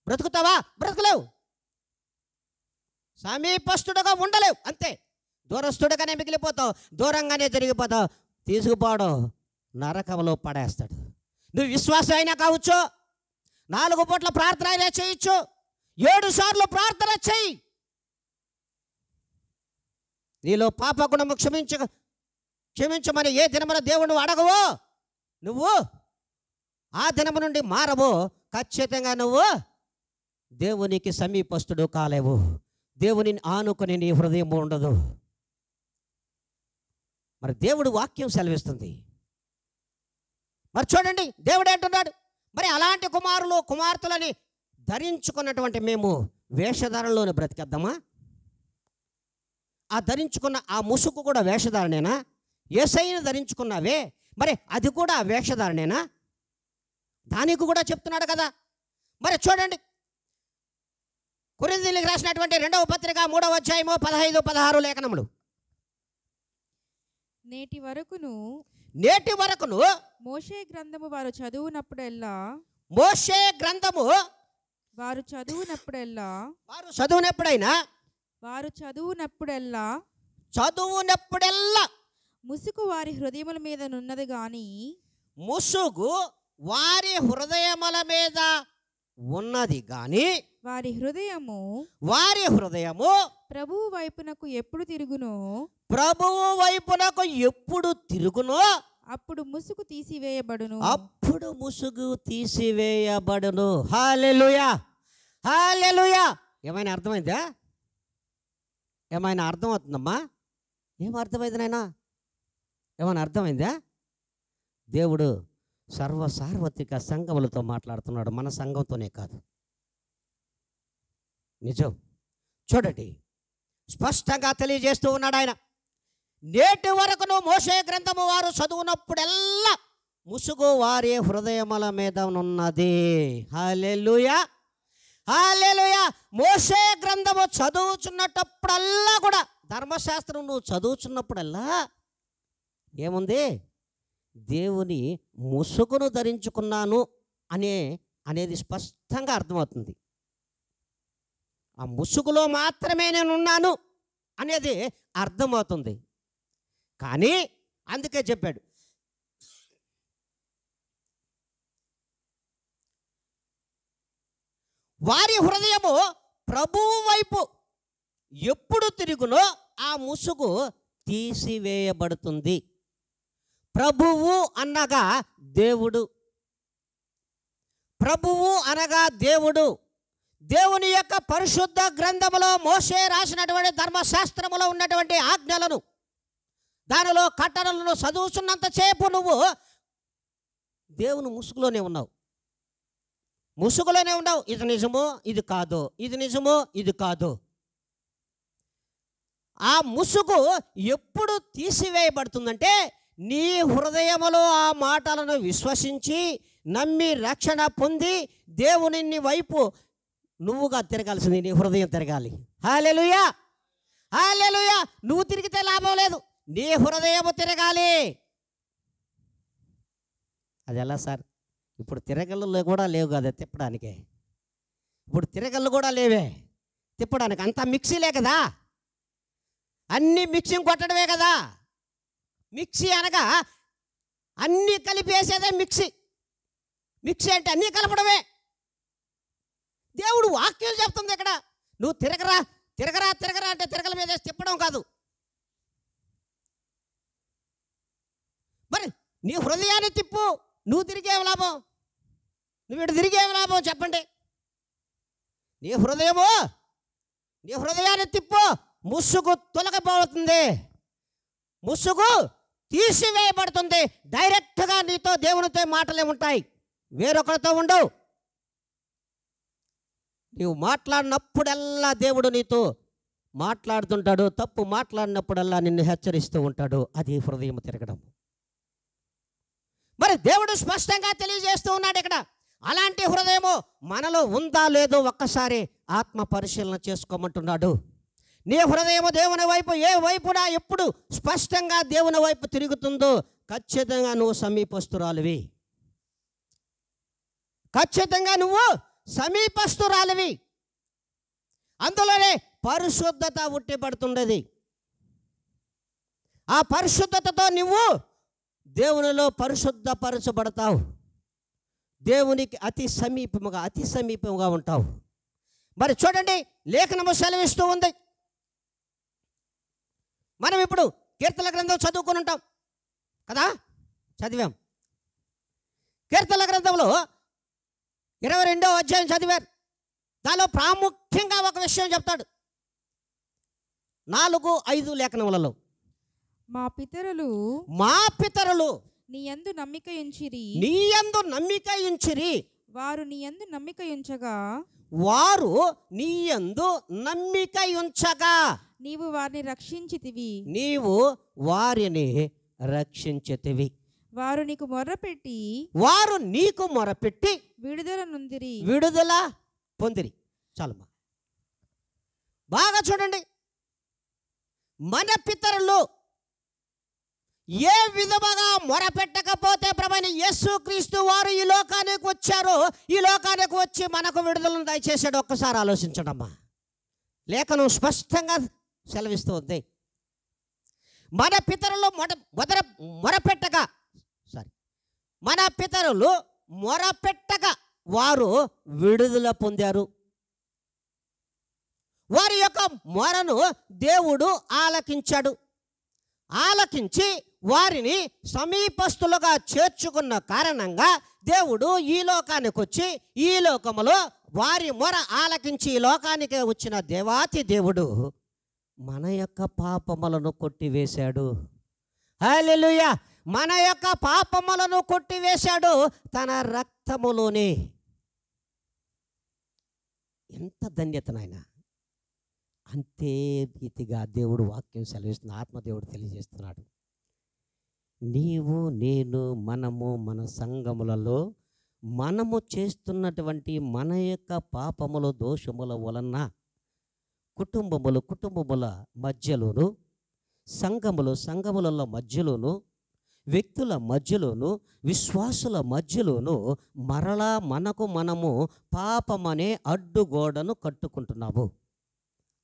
బ్రతుకుతావా? బ్రతుకులేవు. సమీపస్తుడుగా ఉండలేవు, అంతే. దూరస్తుడుగానే మిగిలిపోతావు, దూరంగానే జరిగిపోతావు. తీసుకుపోవడం నరకంలో పడేస్తాడు. నువ్వు విశ్వాసం అయినా కావచ్చు, 4 పూట్ల ప్రార్థన అయినా చేయొచ్చు, 7 సార్లు ప్రార్థన చెయ్యి. నీలో పాప గుణము క్షమించమని ఏ దినమున దేవుడు అడగవో, నువ్వు ఆ దినము నుండి మారవో, ఖచ్చితంగా నువ్వు దేవునికి సమీపస్తుడు కాలేవు. దేవునిని ఆనుకొని నీ హృదయం ఉండదు. మరి దేవుడు వాక్యం సెలవిస్తుంది. మరి చూడండి, దేవుడు అంటున్నాడు, మరి అలాంటి కుమారులు కుమార్తెలని ధరించుకున్నటువంటి మేము వేషధారణలోనే బ్రతికేద్దామా? ఆ ధరించుకున్న ఆ ముసుగు కూడా వేషధారణేనా? యేసయ్యను ధరించుకున్నావే, మరి అది కూడా వేషధారణేనా? దానికి కూడా చెప్తున్నాడు కదా. మరి చూడండి, కొరింథీయులకు రాసినటువంటి 2వ పత్రిక 3వ అధ్యాయము 15, 16 లేఖనములు. నేటి వరకును మోషే గ్రంథము వారు చదువునప్పుడెల్లా ముసుగు వారి హృదయముల మీద నున్నది గాని, ముసుగు వారి హృదయముల మీద ఉన్నది గాని, వారి హృదయము ప్రభువు వైపునకు ఎప్పుడు తిరుగునో అప్పుడు ముసుగు తీసివేయబడును. హల్లెలూయా, హల్లెలూయా. ఏమైనా అర్థమైందా? ఏమైనా అర్థమవుతుందమ్మా? ఏం అర్థమైంది నాయనా? ఏమైనా అర్థమైందా? దేవుడు సార్వత్రిక సంఘములతో మాట్లాడుతున్నాడు, మన సంఘంతోనే కాదు. నిజం. చూడండి, స్పష్టంగా తెలియజేస్తూ ఉన్నాడు ఆయన. నేటి వరకును మోషే గ్రంథము వారు చదువునప్పుడెల్లా ముసుగు వారి హృదయముల మీద ఉన్నది. హల్లెలూయా, హల్లెలూయా. మోషే గ్రంథము చదువుచున్నప్పుడల్లా కూడా, ధర్మశాస్త్రం నువ్వు చదువుచున్నప్పుడల్లా ఏముంది? దేవుని ముసుగును ధరించుకున్నాను అనేది స్పష్టంగా అర్థమవుతుంది. ఆ ముసుగులో మాత్రమే నేను ఉన్నాను అనేది అర్థమవుతుంది. కానీ అందుకే చెప్పాడు, వారి హృదయము ప్రభువు వైపు ఎప్పుడు తిరుగునో ఆ ముసుగు తీసివేయబడుతుంది. ప్రభువు అనగా దేవుడు, ప్రభువు అనగా దేవుడు. దేవుని యొక్క పరిశుద్ధ గ్రంథములో మోషే రాసినటువంటి ధర్మశాస్త్రములో ఉన్నటువంటి ఆజ్ఞలను, దానిలో కట్టడలను చదువుతున్నంత సేపు నువ్వు దేవుని ముసుగులోనే ఉన్నావు. ఇది నిజమో ఇది కాదో, ఇది నిజమో ఇది కాదో. ఆ ముసుగు ఎప్పుడు తీసివేయబడుతుందంటే, నీ హృదయములో ఆ మాటలను విశ్వసించి నమ్మి రక్షణ పొంది దేవుని వైపు నువ్వుగా తిరగాల్సింది, నీ హృదయం తిరగాలి. హల్లెలూయా, హల్లెలూయా. నువ్వు తిరిగితే లాభం లేదు, నీ హృదయము తిరగాలి. అది ఎలా సార్? ఇప్పుడు తిరగళ్ళు కూడా లేవు కదా తిప్పడానికే. ఇప్పుడు తిరగళ్ళు కూడా లేవే తిప్పడానికి, అంతా మిక్సీలే కదా, అన్నీ మిక్సింగ్ కొట్టడమే కదా. మిక్సీ అనగా అన్నీ కలిపేసేదే మిక్సీ. మిక్సీ అంటే అన్నీ కలపడమే. దేవుడు వాక్యం చెప్తుంది ఇక్కడ, నువ్వు తిరగరా తిరగరా తిరగరా అంటే తిరగల మీద తిప్పడం కాదు. మరి నీ హృదయాన్ని తిప్పు, నువ్వు తిరిగేం లాభం? నువ్వు ఇటు తిరిగేం లాభం చెప్పండి? నీ హృదయాన్ని తిప్పు, ముసుగు తొలగిపోతుంది, ముసుగు తీసివేయబడుతుంది. డైరెక్ట్గా నీతో దేవునితో మాటలే ఉంటాయి, వేరొకరితో ఉండవు. నీవు మాట్లాడినప్పుడల్లా దేవుడు నీతో మాట్లాడుతుంటాడు, తప్పు మాట్లాడినప్పుడల్లా నిన్ను హెచ్చరిస్తూ ఉంటాడు. అది హృదయం తిరగడం. మరి దేవుడు స్పష్టంగా తెలియజేస్తూ ఉన్నాడు ఇక్కడ. అలాంటి హృదయము మనలో ఉందా లేదో ఒక్కసారి ఆత్మ పరిశీలన చేసుకోమంటున్నాడు. నీ హృదయం దేవుని వైపు ఏ వైపున ఎప్పుడు స్పష్టంగా దేవుని వైపు తిరుగుతుందో ఖచ్చితంగా నువ్వు సమీపస్తురాలివి. ఖచ్చితంగా నువ్వు సమీపస్తురాలివి. అందులోనే పరిశుద్ధత ఉట్టిపడుతుండేది. ఆ పరిశుద్ధతతో నువ్వు దేవునిలో పరిశుద్ధపరచబడతావు. దేవునికి అతి సమీపముగా ఉంటావు. మరి చూడండి, లేఖనము సెలవిస్తూ ఉంది. మనం ఇప్పుడు కీర్తన గ్రంథం చదువుకుని ఉంటాం కదా, చదివాం. కీర్తన గ్రంథంలో 22వ అధ్యాయం చదివారు. దానిలో ప్రాముఖ్యంగా ఒక విషయం చెప్తాడు. 4-5 లేఖనములలో మా పితరులు నీ యందు నమ్మిక ఉంచిరి, వారు నీ యందు నమ్మిక ఉంచగా నీవు వారిని రక్షించితివి. వారు నీకు మొరపెట్టి విడుదల పొందిరి. చాలమ్మా, బాగా చూడండి. మన పితరులు ఏ విధముగా మొరపెట్టకపోతే ప్రభువైన యేసుక్రీస్తు వారు ఈ లోకానికి వచ్చారో, ఈ లోకానికి వచ్చి మనకు విడుదలను దయచేశాడు. ఒక్కసారి ఆలోచించడమ్మా. లేఖనం స్పష్టంగా సెలవిస్తుంది. మన పితరులు మొరపెట్టగా వారు విడుదల పొందారు. వారి యొక్క మొరను దేవుడు ఆలకించాడు. ఆలకించి వారిని సమీపస్తులుగా చేర్చుకున్న కారణంగా దేవుడు ఈ లోకానికి వచ్చి ఈ లోకములో వారి మొర ఆలకించి ఈ లోకానికి వచ్చిన దేవాతి దేవుడు మన యొక్క పాపములను కొట్టివేశాడు. హల్లెలూయా! మన యొక్క పాపములను కొట్టివేశాడు తన రక్తములోనే. ఎంత ధన్యత నాయన! అంతే రీతిగా దేవుడు వాక్యం సెలవిస్తున్న ఆత్మదేవుడు తెలియజేస్తున్నాడు. నీవు నేను మనము మన సంఘములలో మనము చేస్తున్నటువంటి మన యొక్క పాపముల దోషముల వలన కుటుంబముల మధ్యలోను, సంఘముల మధ్యలోను, వ్యక్తుల మధ్యలోను, విశ్వాసుల మధ్యలోను మరలా మనము పాపమనే అడ్డుగోడను కట్టుకుంటున్నాము.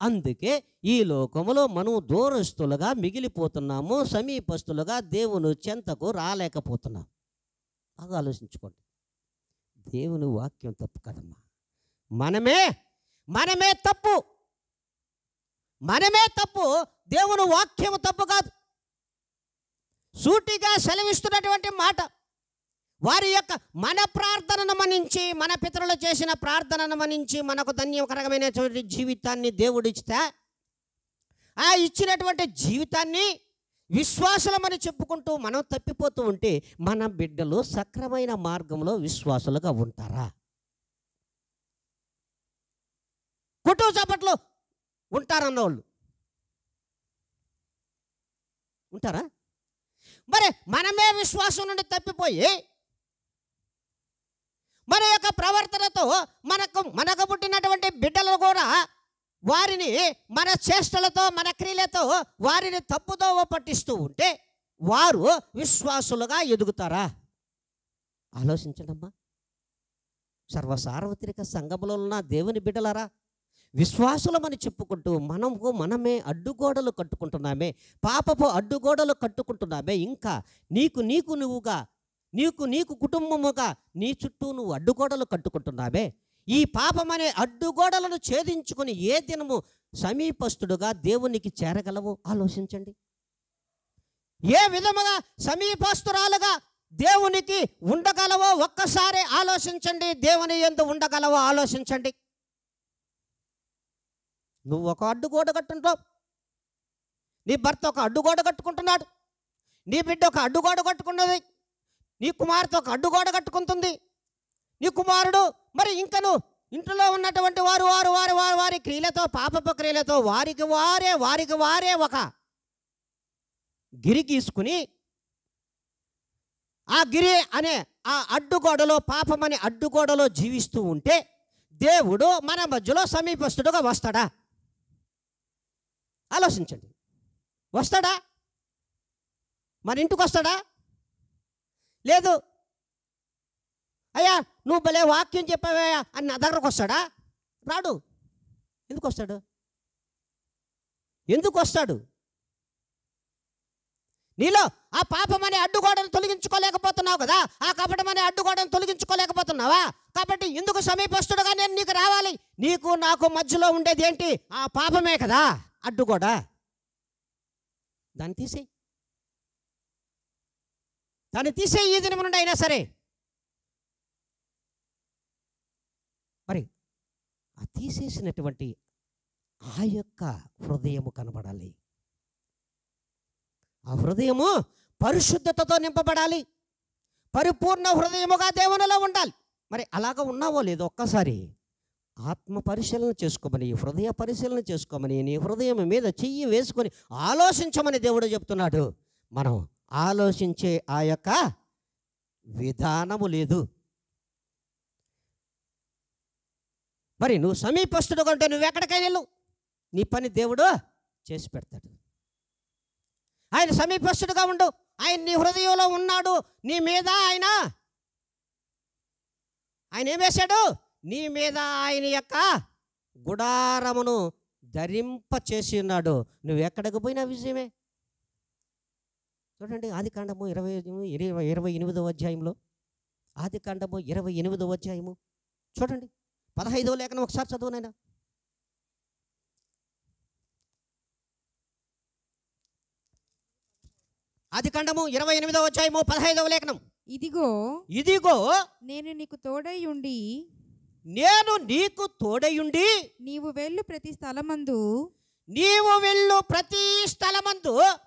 అందుకే ఈ లోకములో మనం దూరస్తులుగా మిగిలిపోతున్నాము, సమీపస్తులుగా దేవుని చెంతకు రాలేకపోతున్నాం. బాగా ఆలోచించుకోండి. దేవుని వాక్యం తప్పు కదమ్మా. మనమే తప్పు. దేవుని వాక్యం తప్పు కాదు. సూటిగా సెలవిస్తున్నటువంటి మాట. వారి యొక్క మన ప్రార్థనను మన్నించి, మన పితరులు చేసిన ప్రార్థనను మన్నించి మనకు ధన్యకరమైనటువంటి జీవితాన్ని దేవుడిస్తే, ఆ ఇచ్చినటువంటి జీవితాన్ని విశ్వాసులమని చెప్పుకుంటూ మనం తప్పిపోతూ ఉంటే మన బిడ్డలు సక్రమైన మార్గంలో విశ్వాసులుగా ఉంటారా? కుటుంబ చప్పట్లు ఉంటారన్నవాళ్ళు ఉంటారా? మరి మనమే విశ్వాసం నుండి తప్పిపోయి మన యొక్క ప్రవర్తనతో మనకు పుట్టినటువంటి బిడ్డలు కూడా వారిని మన చేష్టలతో, మన క్రియలతో వారిని తప్పుదోవ పట్టిస్తూ ఉంటే వారు విశ్వాసులుగా ఎదుగుతారా? ఆలోచించండమ్మా. సర్వసార్వత్రిక సంఘములో ఉన్న దేవుని బిడ్డలారా, విశ్వాసులమని చెప్పుకుంటూ మనమే అడ్డుగోడలు కట్టుకుంటున్నామే, పాపపు అడ్డుగోడలు కట్టుకుంటున్నామే. ఇంకా నీకు కుటుంబముగా నీ చుట్టూ నువ్వు అడ్డుగోడలు కట్టుకుంటున్నావే. ఈ పాపమనే అడ్డుగోడలను ఛేదించుకుని ఏ దినము సమీపస్తుడుగా దేవునికి చేరగలవో ఆలోచించండి. ఏ విధముగా సమీపస్తురాలుగా దేవునికి ఉండగలవో ఒక్కసారి ఆలోచించండి. దేవుని యందు ఉండగలవో ఆలోచించండి. నువ్వు ఒక అడ్డుగోడ కట్టుంటావు, నీ భర్త ఒక అడ్డుగోడ కట్టుకుంటున్నాడు, నీ బిడ్డ ఒక అడ్డుగోడ కట్టుకున్నది, నీ కుమార్తె ఒక అడ్డుగోడ కట్టుకుంటుంది, నీ కుమారుడు మరి ఇంకను ఇంట్లో ఉన్నటువంటి వారి క్రియలతో, పాపపు క్రియలతో వారికి వారే ఒక గిరి గీసుకుని ఆ గిరి అనే ఆ అడ్డుగోడలో, పాపమనే అడ్డుగోడలో జీవిస్తూ ఉంటే దేవుడు మన మధ్యలో సమీపస్తుడుగా వస్తాడా? ఆలోచించండి. వస్తాడా? మన ఇంటికి వస్తాడా? లేదు. అయ్యా నువ్వు భలే వాక్యం చెప్పావయ్యా అని నా దగ్గరకు వస్తాడా? రాడు. ఎందుకు వస్తాడు? ఎందుకు వస్తాడు? నీలో ఆ పాపం అనే అడ్డుగోడను తొలగించుకోలేకపోతున్నావు కదా, ఆ కపటం అనే అడ్డుగోడను తొలగించుకోలేకపోతున్నావా? కాబట్టి ఎందుకు సమీపస్తుడుగా నేను నీకు రావాలి? నీకు నాకు మధ్యలో ఉండేది ఏంటి? ఆ పాపమే కదా అడ్డుగోడ. దాన్ని తీసేయి, దాన్ని తీసేయి ఈ దినం నుండి అయినా సరే. మరి ఆ తీసేసినటువంటి ఆ యొక్క హృదయము కనబడాలి. ఆ హృదయము పరిశుద్ధతతో నింపబడాలి. పరిపూర్ణ హృదయముగా దేవునిలో ఉండాలి. మరి అలాగ ఉన్నావో లేదో ఒక్కసారి ఆత్మ పరిశీలన చేసుకోమని, హృదయ పరిశీలన చేసుకోమని, నీ హృదయం మీద చెయ్యి వేసుకొని ఆలోచించమని దేవుడు చెప్తున్నాడు. మనం ఆలోచించే ఆ యొక్క విధానము లేదు. మరి నువ్వు సమీపస్తుడుగా ఉంటే నువ్వు ఎక్కడికైనా వెళ్ళు, నీ పని దేవుడు చేసి పెడతాడు. ఆయన సమీపస్తుడుగా ఉండు. ఆయన నీ హృదయంలో ఉన్నాడు. నీ మీద ఆయన ఏం వేశాడు? నీ మీద ఆయన యొక్క గుడారమును ధరింప చేసి ఉన్నాడు. నువ్వు ఎక్కడికి పోయినా విజయమే. చూడండి ఆదికాండము 28వ అధ్యాయంలో, ఆదికాండము 28వ అధ్యాయము చూడండి 15వ లేఖనం ఒకసారి చదువునైనా. ఆదికాండము 28వ అధ్యాయము 15వ లేఖనం. ఇదిగో ఇదిగో నేను నీకు తోడై ఉండి, నేను నీకు తోడయుండి, నీవు వెళ్ళు ప్రతి స్థలమందు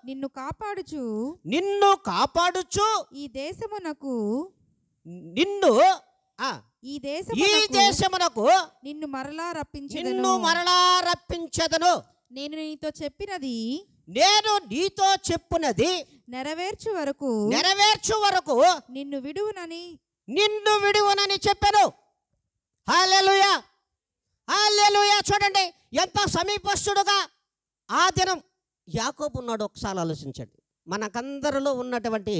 నిన్ను కాపాడుచు నిన్ను కాపాడుచు ఈ దేశమునకు నిన్ను ఈ ఈ దేశమునకు నిన్ను మరలా రప్పించెదను. నేను నీతో చెప్పినది నెరవేర్చు వరకు నిన్ను విడువనని చెప్పాను. హల్లెలూయా, హల్లెలూయా. చూడండి ఎంత సమీపస్తుడుగా ఆ దినం యాకోబు ఉన్నాడు. ఒకసారి ఆలోచించండి. మనకందరిలో ఉన్నటువంటి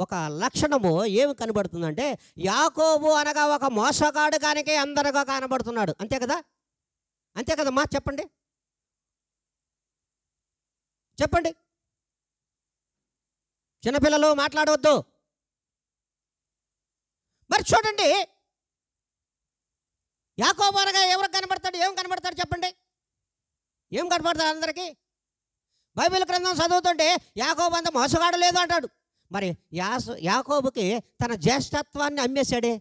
ఒక లక్షణము ఏమి కనబడుతుందంటే, యాకోబు అనగా ఒక మోసగాడుగానికే అందరిగా కనబడుతున్నాడు. అంతే కదా? అంతే కదమ్మా? చెప్పండి చెప్పండి. చిన్నపిల్లలు మాట్లాడవద్దు. మరి చూడండి యాకోబు అనగా ఎవరికి కనబడతాడు? ఏం కనబడతాడు చెప్పండి? ఏం కనబడతాడు అందరికీ? బైబిల్ గ్రంథం చదువుతుంటే యాకోబు అంత మోసగాడు లేదు అంటాడు. మరి యాకోబుకి తన జ్యేష్ఠత్వాన్ని అమ్మేశాడే.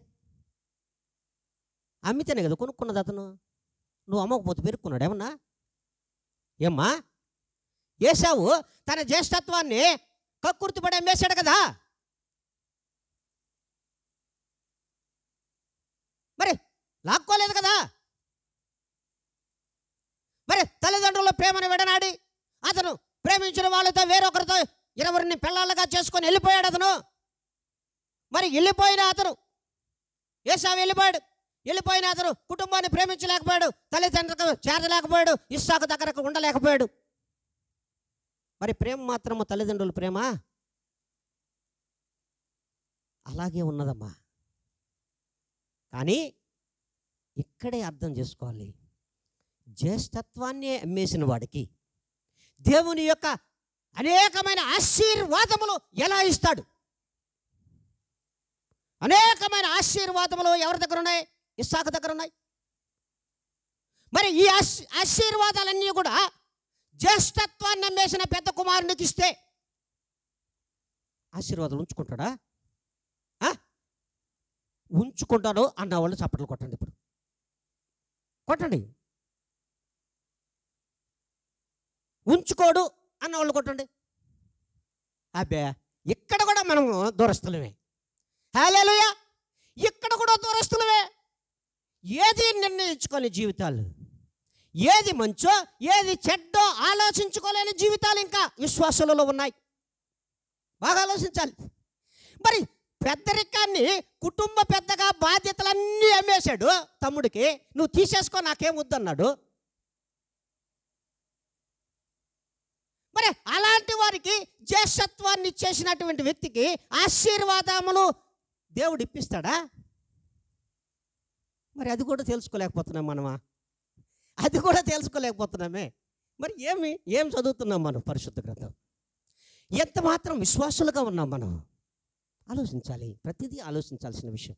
అమ్మితేనే కదా కొనుక్కున్నది అతను. నువ్వు అమ్మకపోతే పెరుక్కున్నాడు ఏమన్నా? ఏమ్మా? ఏశావు తన జ్యేష్ఠత్వాన్ని కక్కుర్తిపడి అమ్మేశాడు కదా. మరి లాక్కోలేదు కదా. మరి తల్లిదండ్రుల ప్రేమను విడనాడి అతను ప్రేమించిన వాళ్ళతో వేరొకరితో 20 పిల్లలుగా చేసుకొని వెళ్ళిపోయాడు అతను. మరి వెళ్ళిపోయిన అతను ఏశావు వెళ్ళిపోయిన అతను కుటుంబాన్ని ప్రేమించలేకపోయాడు, తల్లిదండ్రులకు చేరలేకపోయాడు, ఇస్సాకు దగ్గరకు ఉండలేకపోయాడు. మరి ప్రేమ మాత్రము తల్లిదండ్రుల ప్రేమ అలాగే ఉన్నదమ్మా. కానీ ఇక్కడే అర్థం చేసుకోవాలి, జ్యేష్ఠత్వాన్ని అమ్మేసిన వాడికి దేవుని యొక్క అనేకమైన ఆశీర్వాదములు ఎలా ఇస్తాడు? అనేకమైన ఆశీర్వాదములు ఎవరి దగ్గర ఉన్నాయి? ఇస్సాకు దగ్గర ఉన్నాయి. మరి ఈ ఆశీర్వాదాలన్నీ కూడా జ్యేష్ఠత్వాన్ని అమ్మేసిన పెద్ద కుమారునికి ఇస్తే ఆశీర్వాదాలు ఉంచుకుంటాడా? ఉంచుకుంటాడు అన్న వాళ్ళు చప్పట్లు కొట్టండి. ఇప్పుడు కొట్టండి. ఉంచుకోడు అన్న వాళ్ళు కొట్టండి. అబ్బే ఇక్కడ కూడా మనము దూరస్తులమే. హల్లెలూయా, ఇక్కడ కూడా దూరస్తులమే. ఏది నిర్ణయించుకోని జీవితాలు, ఏది మంచో ఏది చెడ్డో ఆలోచించుకోలేని జీవితాలు ఇంకా విశ్వాసులలో ఉన్నాయి. బాగా ఆలోచించాలి. మరి పెద్దరికాన్ని కుటుంబ పెద్దగా బాధ్యతలన్నీ అమ్మేశాడు తమ్ముడికి. నువ్వు తీసేసుకో నాకేం వద్దన్నాడు. మరి అలాంటి వారికి జ్యేష్ఠత్వాన్ని ఇచ్చేసినటువంటి వ్యక్తికి ఆశీర్వాదములు దేవుడు ఇప్పిస్తాడా? మరి అది కూడా తెలుసుకోలేకపోతున్నాం మనమా? అది కూడా తెలుసుకోలేకపోతున్నామే. మరి ఏం చదువుతున్నాం మనం పరిశుద్ధ గ్రంథం? ఎంత మాత్రం విశ్వాసులుగా ఉన్నాం మనం? ఆలోచించాలి, ప్రతిదీ ఆలోచించాల్సిన విషయం.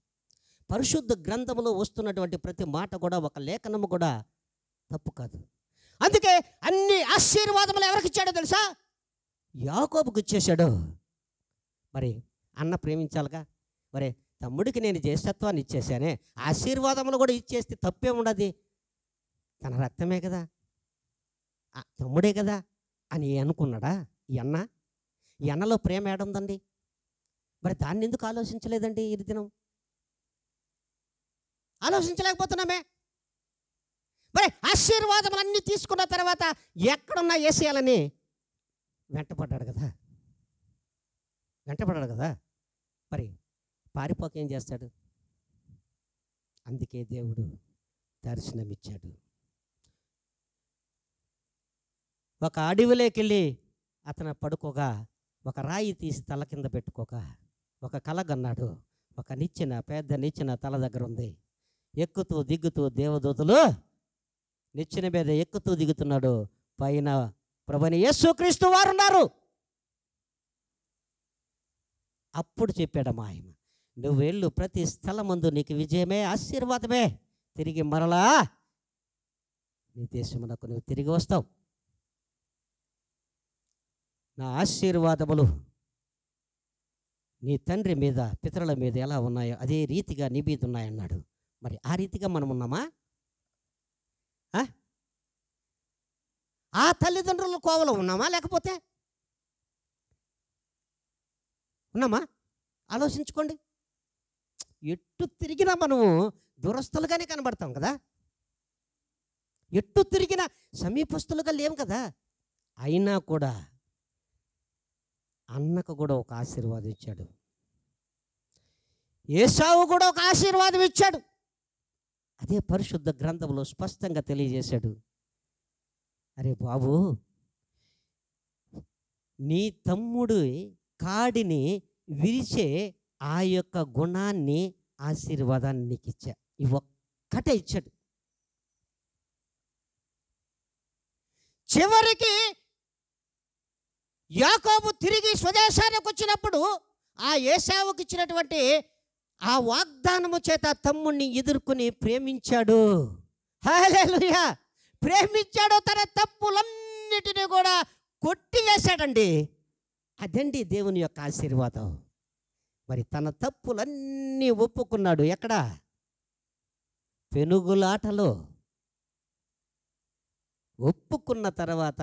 పరిశుద్ధ గ్రంథంలో వస్తున్నటువంటి ప్రతి మాట కూడా, ఒక లేఖనము కూడా తప్పు కాదు. అందుకే అన్ని ఆశీర్వాదములు ఎవరికి ఇచ్చాడో తెలుసా? యాకోబుకి ఇచ్చేశాడు. మరి అన్న ప్రేమించాలిగా. మరి తమ్ముడికి నేను జ్యేష్ఠత్వాన్ని ఇచ్చేసానే, ఆశీర్వాదములు కూడా ఇచ్చేస్తే తప్పే ఉండదు, తన రక్తమే కదా, తమ్ముడే కదా అని అనుకున్నాడా ఈ అన్న? ఈ అన్నలో ప్రేమ ఏడుందండి? మరి దాన్ని ఎందుకు ఆలోచించలేదండి ఈ దినం? ఆలోచించలేకపోతున్నామే. మరి ఆశీర్వాదములన్నీ తీసుకున్న తర్వాత ఎక్కడున్నా వేసేయాలని వెంటపడ్డాడు కదా. మరి పారిపోక ఏం చేస్తాడు? అందుకే దేవుడు దర్శనమిచ్చాడు. ఒక అడవిలోకి వెళ్ళి అతను పడుకోగా, ఒక రాయి తీసి తల కింద పెట్టుకోగా ఒక కలగన్నాడు. ఒక పెద్ద నిచ్చెన తల దగ్గర ఉంది. ఎక్కుతూ దిగుతూ దేవదూతలు నిచ్చెన మీద ఎక్కుతూ దిగుతున్నాడు. పైన ప్రభువైన యేసుక్రీస్తు వారు ఉన్నారు. అప్పుడు చెప్పాడమ్మా ఆయన, నువ్వు వెళ్ళు, ప్రతి స్థలమందు నీకు విజయమే, ఆశీర్వాదమే. తిరిగి మరలా నీ దేశమునకు నువ్వు తిరిగి వస్తావు. నా ఆశీర్వాదములు నీ తండ్రి మీద, పితరుల మీద ఎలా ఉన్నాయో అదే రీతిగా నీ మీద ఉన్నాయన్నాడు. మరి ఆ రీతిగా మనం ఉన్నామా? ఆ తల్లిదండ్రుల కోవలో ఉన్నామా? లేకపోతే ఉన్నామా? ఆలోచించుకోండి. ఎట్టు తిరిగినా మనము దూరస్తులుగానే కనబడతాం కదా. ఎట్టు తిరిగినా సమీపస్తులుగా లేం కదా. అయినా కూడా అన్నకు కూడా ఒక ఆశీర్వాదం ఇచ్చాడు. ఏసావు కూడా ఒక ఆశీర్వాదం ఇచ్చాడు. అదే పరిశుద్ధ గ్రంథంలో స్పష్టంగా తెలియజేశాడు. అరే బాబు, నీ తమ్ముడు కాడిని విరిచే ఆ యొక్క గుణాన్ని, ఆశీర్వాదాన్ని నీకు ఇచ్చా. ఈ ఒక్కటే ఇచ్చాడు. చివరికి యాకోబు తిరిగి స్వదేశానికి వచ్చినప్పుడు ఆ ఏసావుకి ఇచ్చినటువంటి ఆ వాగ్దానము చేత తమ్ముడిని ఎదుర్కొని ప్రేమించాడు. హల్లెలూయా! ప్రేమించాడు. తన తప్పులన్నిటినీ కూడా కొట్టివేశాడండి. అదండి దేవుని యొక్క ఆశీర్వాదం. మరి తన తప్పులన్నీ ఒప్పుకున్నాడు. ఎక్కడ? పెనుగులాటలో ఒప్పుకున్న తర్వాత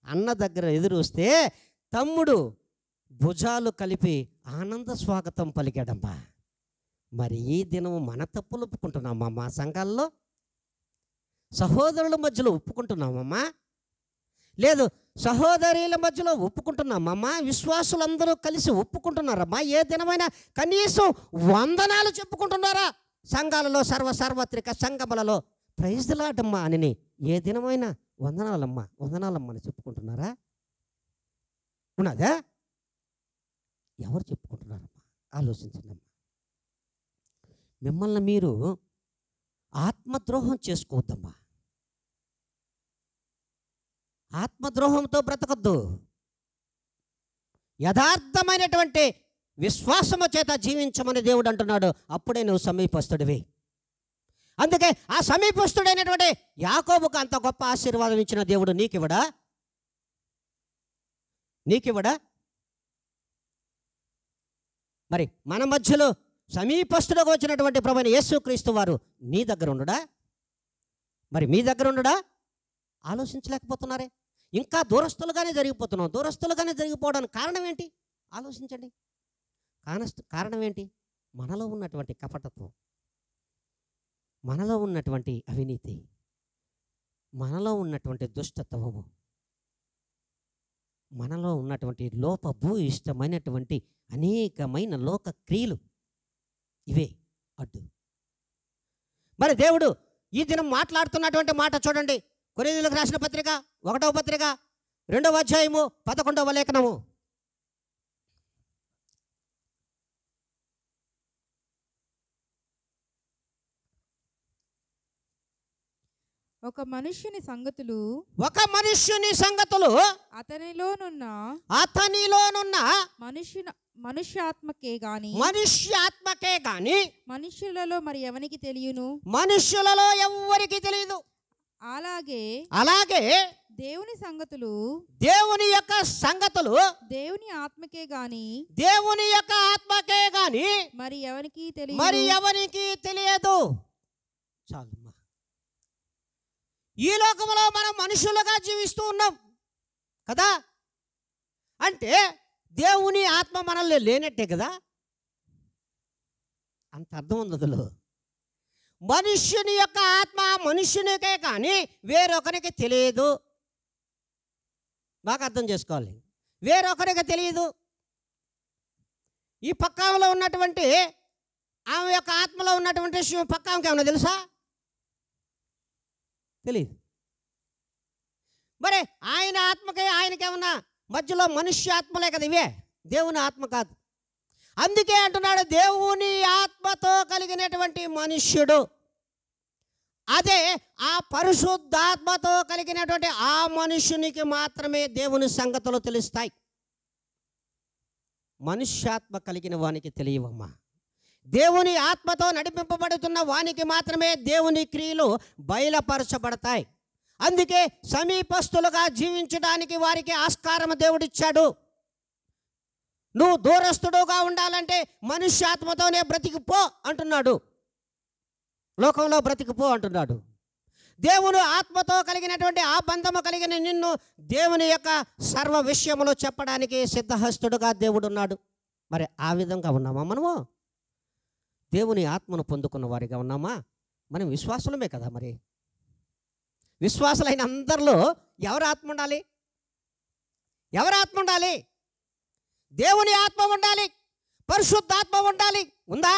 అన్న దగ్గర ఎదురు వస్తే తమ్ముడు భుజాలు కలిపి ఆనంద స్వాగతం పలికాడమ్మా. మరి ఈ దినము మన తప్పులు ఒప్పుకుంటున్నామమ్మా. సంఘాల్లో సహోదరుల మధ్యలో ఒప్పుకుంటున్నామమ్మా? లేదు, సహోదరుల మధ్యలో ఒప్పుకుంటున్నామమ్మా? విశ్వాసులందరూ కలిసి ఒప్పుకుంటున్నారమ్మా? ఏ దినమైనా కనీసం వందనాలు చెప్పుకుంటున్నారా? సంఘాలలో సార్వత్రిక సంఘములలో ప్రైజ్ ది లార్డ్ అమ్మా అని ఏ దినమైనా వందనాలమ్మా అని చెప్పుకుంటున్నారా? ఉన్నదా? ఎవరు చెప్పుకుంటున్నారమ్మా? ఆలోచించండి అమ్మా. మిమ్మల్ని మీరు ఆత్మద్రోహం చేసుకోవద్దమ్మా. ఆత్మద్రోహంతో బ్రతకొద్దు. యథార్థమైనటువంటి విశ్వాసము చేత జీవించమని దేవుడు అంటున్నాడు. అప్పుడే నువ్వు సమీపస్తుడివి. అందుకే ఆ సమీపస్తుడైనటువంటి యాకోబుకు అంత గొప్ప ఆశీర్వాదం ఇచ్చిన దేవుడు నీకివ్వడా? మరి మన మధ్యలో సమీపస్తుడుగా వచ్చినటువంటి ప్రభువైన యేసుక్రీస్తు వారు నీ దగ్గర ఉండడా? మరి మీ దగ్గర ఉండడా? ఆలోచించలేకపోతున్నారే. ఇంకా దూరస్తులుగానే జరిగిపోతున్నాం. దూరస్తులుగానే జరిగిపోవడానికి కారణం ఏంటి? ఆలోచించండి. కారణం ఏంటి? మనలో ఉన్నటువంటి కపటత్వం, మనలో ఉన్నటువంటి అవినీతి, మనలో ఉన్నటువంటి దుష్టత్వము, మనలో ఉన్నటువంటి లోపభూయిష్టమైనటువంటి అనేకమైన లోక క్రియలు, ఇవే అడ్డు. మరి దేవుడు ఈ దినం మాట్లాడుతున్నటువంటి మాట చూడండి. కొరింథీయులకు రాసిన పత్రిక 1వ పత్రిక 2వ అధ్యాయము 11వ లేఖనము. ఒక మనుష్యుని సంగతులు అతనిలోనున్న మనుష్యాత్మకే గాని మనుష్యులలో మరి ఎవరికి తెలియను. మనుష్యులలో ఎవరికి తెలియదు. అలాగే దేవుని సంగతులు దేవుని యొక్క సంగతులు దేవుని ఆత్మకే గాని మరి ఎవరికి తెలియదు. చాలమ్మా. ఈ లోకంలో మనం మనుషులుగా జీవిస్తూ ఉన్నాం కదా. అంటే దేవుని ఆత్మ మనల్ని లేనట్టే కదా. అంత అర్థం ఉంది అందులో. మనుష్యుని యొక్క ఆత్మ మనుష్యునికే కానీ వేరొకరికి తెలియదు. బాగా అర్థం చేసుకోవాలి. వేరొకరికి తెలియదు. ఈ పక్కాలో ఉన్నటువంటి ఆమె యొక్క ఆత్మలో ఉన్నటువంటి విషయం పక్కాకి ఏమన్నా తెలుసా? తెలియదు. మరి ఆయన ఆత్మకే ఆయనకేమన్నా మధ్యలో మనుష్య ఆత్మలే కదా ఇవే, దేవుని ఆత్మ కాదు. అందుకే అంటున్నాడు దేవుని ఆత్మతో కలిగినటువంటి మనుష్యుడు. అదే ఆ పరిశుద్ధాత్మతో కలిగినటువంటి ఆ మనుష్యునికి మాత్రమే దేవుని సంగతులు తెలుస్తాయి. మనుష్యాత్మ కలిగిన వానికి తెలియవమ్మా. దేవుని ఆత్మతో నడిపింపబడుతున్న వానికి మాత్రమే దేవుని క్రియలు బయలుపరచబడతాయి. అందుకే సమీపస్తులుగా జీవించడానికి వారికి ఆస్కారం దేవుడిచ్చాడు. నువ్వు దూరస్తుడుగా ఉండాలంటే మనుష్యాత్మతోనే బ్రతికిపో అంటున్నాడు. లోకంలో బ్రతికిపో అంటున్నాడు. దేవుని ఆత్మతో కలిగినటువంటి ఆ బంధము కలిగిన నిన్ను దేవుని యొక్క సర్వ విషయములో చెప్పడానికి సిద్ధహస్తుడుగా దేవుడు ఉన్నాడు. మరి ఆ విధంగా ఉన్నామా మనము? దేవుని ఆత్మను పొందుకున్న వారిగా ఉన్నామా? మనం విశ్వాసులమే కదా. మరి విశ్వాసులైన అందరిలో ఎవరి ఆత్మ ఉండాలి? దేవుని ఆత్మ ఉండాలి, పరిశుద్ధాత్మ ఉండాలి. ఉందా?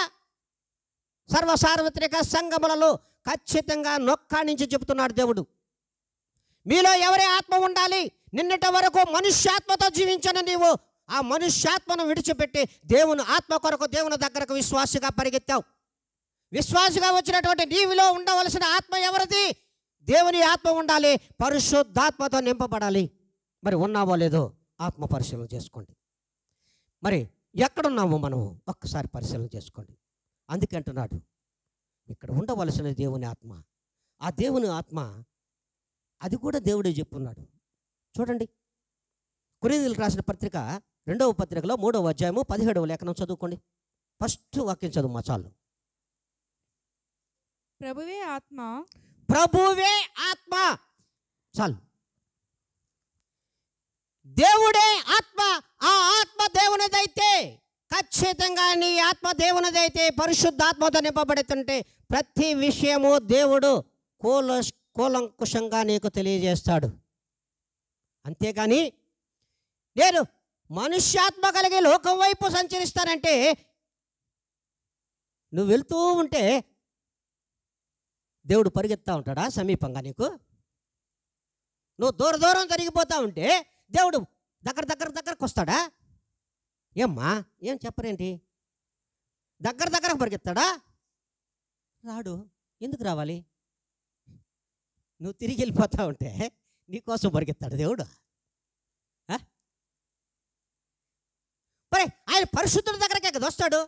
సర్వసార్వత్రిక సంఘములలో ఖచ్చితంగా నొక్కాణించి చెబుతున్నాడు దేవుడు. మీలో ఎవరి ఆత్మ ఉండాలి? నిన్నటి వరకు మనుష్యాత్మతో జీవించిన నీవు ఆ మనుష్యాత్మను విడిచిపెట్టి దేవుని ఆత్మ కొరకు దేవుని దగ్గరకు విశ్వాసిగా పరిగెత్తావు. విశ్వాసిగా వచ్చినటువంటి నీవిలో ఉండవలసిన ఆత్మ ఎవరిది? దేవుని ఆత్మ ఉండాలి, పరిశుద్ధాత్మతో నింపబడాలి. మరి ఉన్నావో లేదో ఆత్మ పరిశీలన చేసుకోండి. మరి ఎక్కడున్నామో మనం ఒక్కసారి పరిశీలన చేసుకోండి. అందుకే అంటున్నాడు ఇక్కడ ఉండవలసిన దేవుని ఆత్మ. ఆ దేవుని ఆత్మ అది కూడా దేవుడే చెప్పున్నాడు. చూడండి, కొరింథీయులకు రాసిన పత్రిక 2వ పత్రికలో 3వ అధ్యాయము 17వ లేఖనం చదువుకోండి. ఫస్ట్ వాక్యం చదువు చాలు. ప్రభువే ఆత్మ చాలు. దేవుడే ఆత్మ. ఆ ఆత్మ దేవునిదైతే, ఖచ్చితంగా నీ ఆత్మ దేవునిదైతే, పరిశుద్ధాత్మతో నింపబడుతుంటే ప్రతి విషయము దేవుడు కూలంకుషంగా నీకు తెలియజేస్తాడు. అంతేగాని నేను మనుష్యాత్మ కలిగి లోకం వైపు సంచరిస్తానంటే నువ్వు వెళ్తూ ఉంటే దేవుడు పరిగెత్తా ఉంటాడా సమీపంగా నీకు? నువ్వు దూరం జరిగిపోతా ఉంటే దేవుడు దగ్గరకు వస్తాడా? ఏమ్మా, ఏం చెప్పరేంటి? దగ్గరకు పరిగెత్తాడా? రాడు. ఎందుకు రావాలి? నువ్వు తిరిగి వెళ్ళిపోతా ఉంటే నీకోసం పరిగెత్తాడు దేవుడు. మరి ఆయన పరిశుద్ధుడి దగ్గరకే కదా వస్తాడు.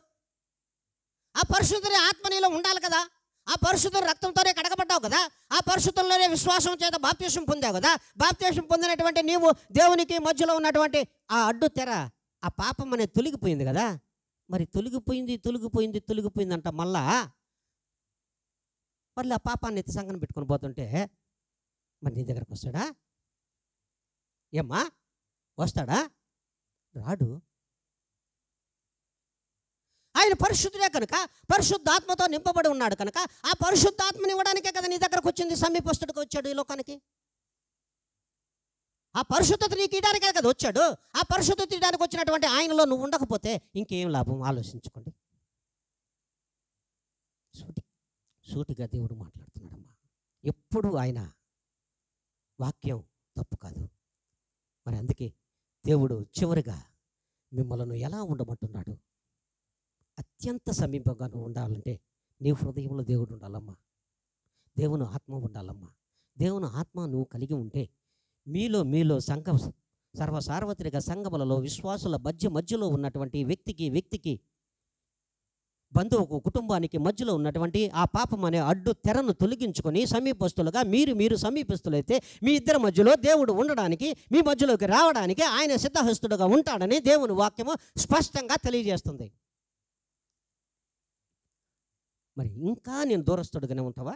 ఆ పరిశుద్ధుని ఆత్మ నీలో ఉండాలి కదా. ఆ పరిశుద్ధుని రక్తంతోనే కడగబడ్డావు కదా. ఆ పరిశుద్ధంలోనే విశ్వాసం చేత బాప్తిసం పొందావు కదా. బాప్తిసం పొందినటువంటి నీవు దేవునికి మధ్యలో ఉన్నటువంటి ఆ అడ్డు తెర, ఆ పాపం అనేది తొలగిపోయింది కదా. మరి తొలగిపోయింది అంట. మళ్ళీ ఆ పాపాన్ని ఎత్తి సంగన పెట్టుకొని పోతుంటే మరి నీ దగ్గరకు వస్తాడా? ఏమ్మా, వస్తాడా? రాడు. ఆయన పరిశుద్ధుడే కనుక, పరిశుద్ధాత్మతో నింపబడి ఉన్నాడు కనుక ఆ పరిశుద్ధాత్మని ఇవ్వడానికే కదా నీ దగ్గరకు వచ్చింది. సమీపస్తుడికి వచ్చాడు ఈ లోకానికి. ఆ పరిశుద్ధత నీకు ఇవ్వడానికే కదా వచ్చాడు. ఆ పరిశుద్ధత ఇవ్వడానికి వచ్చినటువంటి ఆయనలో నువ్వు ఉండకపోతే ఇంకేం లాభం? ఆలోచించుకోండి. సూటిగా దేవుడు మాట్లాడుతున్నాడమ్మా. ఎప్పుడు ఆయన వాక్యం తప్పు కాదు. మరి అందుకే దేవుడు చివరిగా మిమ్మల్ని ఎలా ఉండమంటున్నాడు? అత్యంత సమీపంగా నువ్వు ఉండాలంటే నీ హృదయంలో దేవుడు ఉండాలమ్మా, దేవుని ఆత్మ ఉండాలమ్మా. దేవుని ఆత్మ నువ్వు కలిగి ఉంటే మీలో సర్వసార్వత్రిక సంఘములలో విశ్వాసుల మధ్యలో ఉన్నటువంటి వ్యక్తికి బంధువుకు కుటుంబానికి మధ్యలో ఉన్నటువంటి ఆ పాపం అనే అడ్డు తెరను తొలగించుకొని సమీపస్తులుగా మీరు సమీపస్తులైతే మీ ఇద్దరి మధ్యలో దేవుడు ఉండడానికి, మీ మధ్యలోకి రావడానికి ఆయన సిద్ధహస్తుడుగా ఉంటాడని దేవుని వాక్యము స్పష్టంగా తెలియజేస్తుంది. మరి ఇంకా నేను దూరస్తుడుగానే ఉంటావా?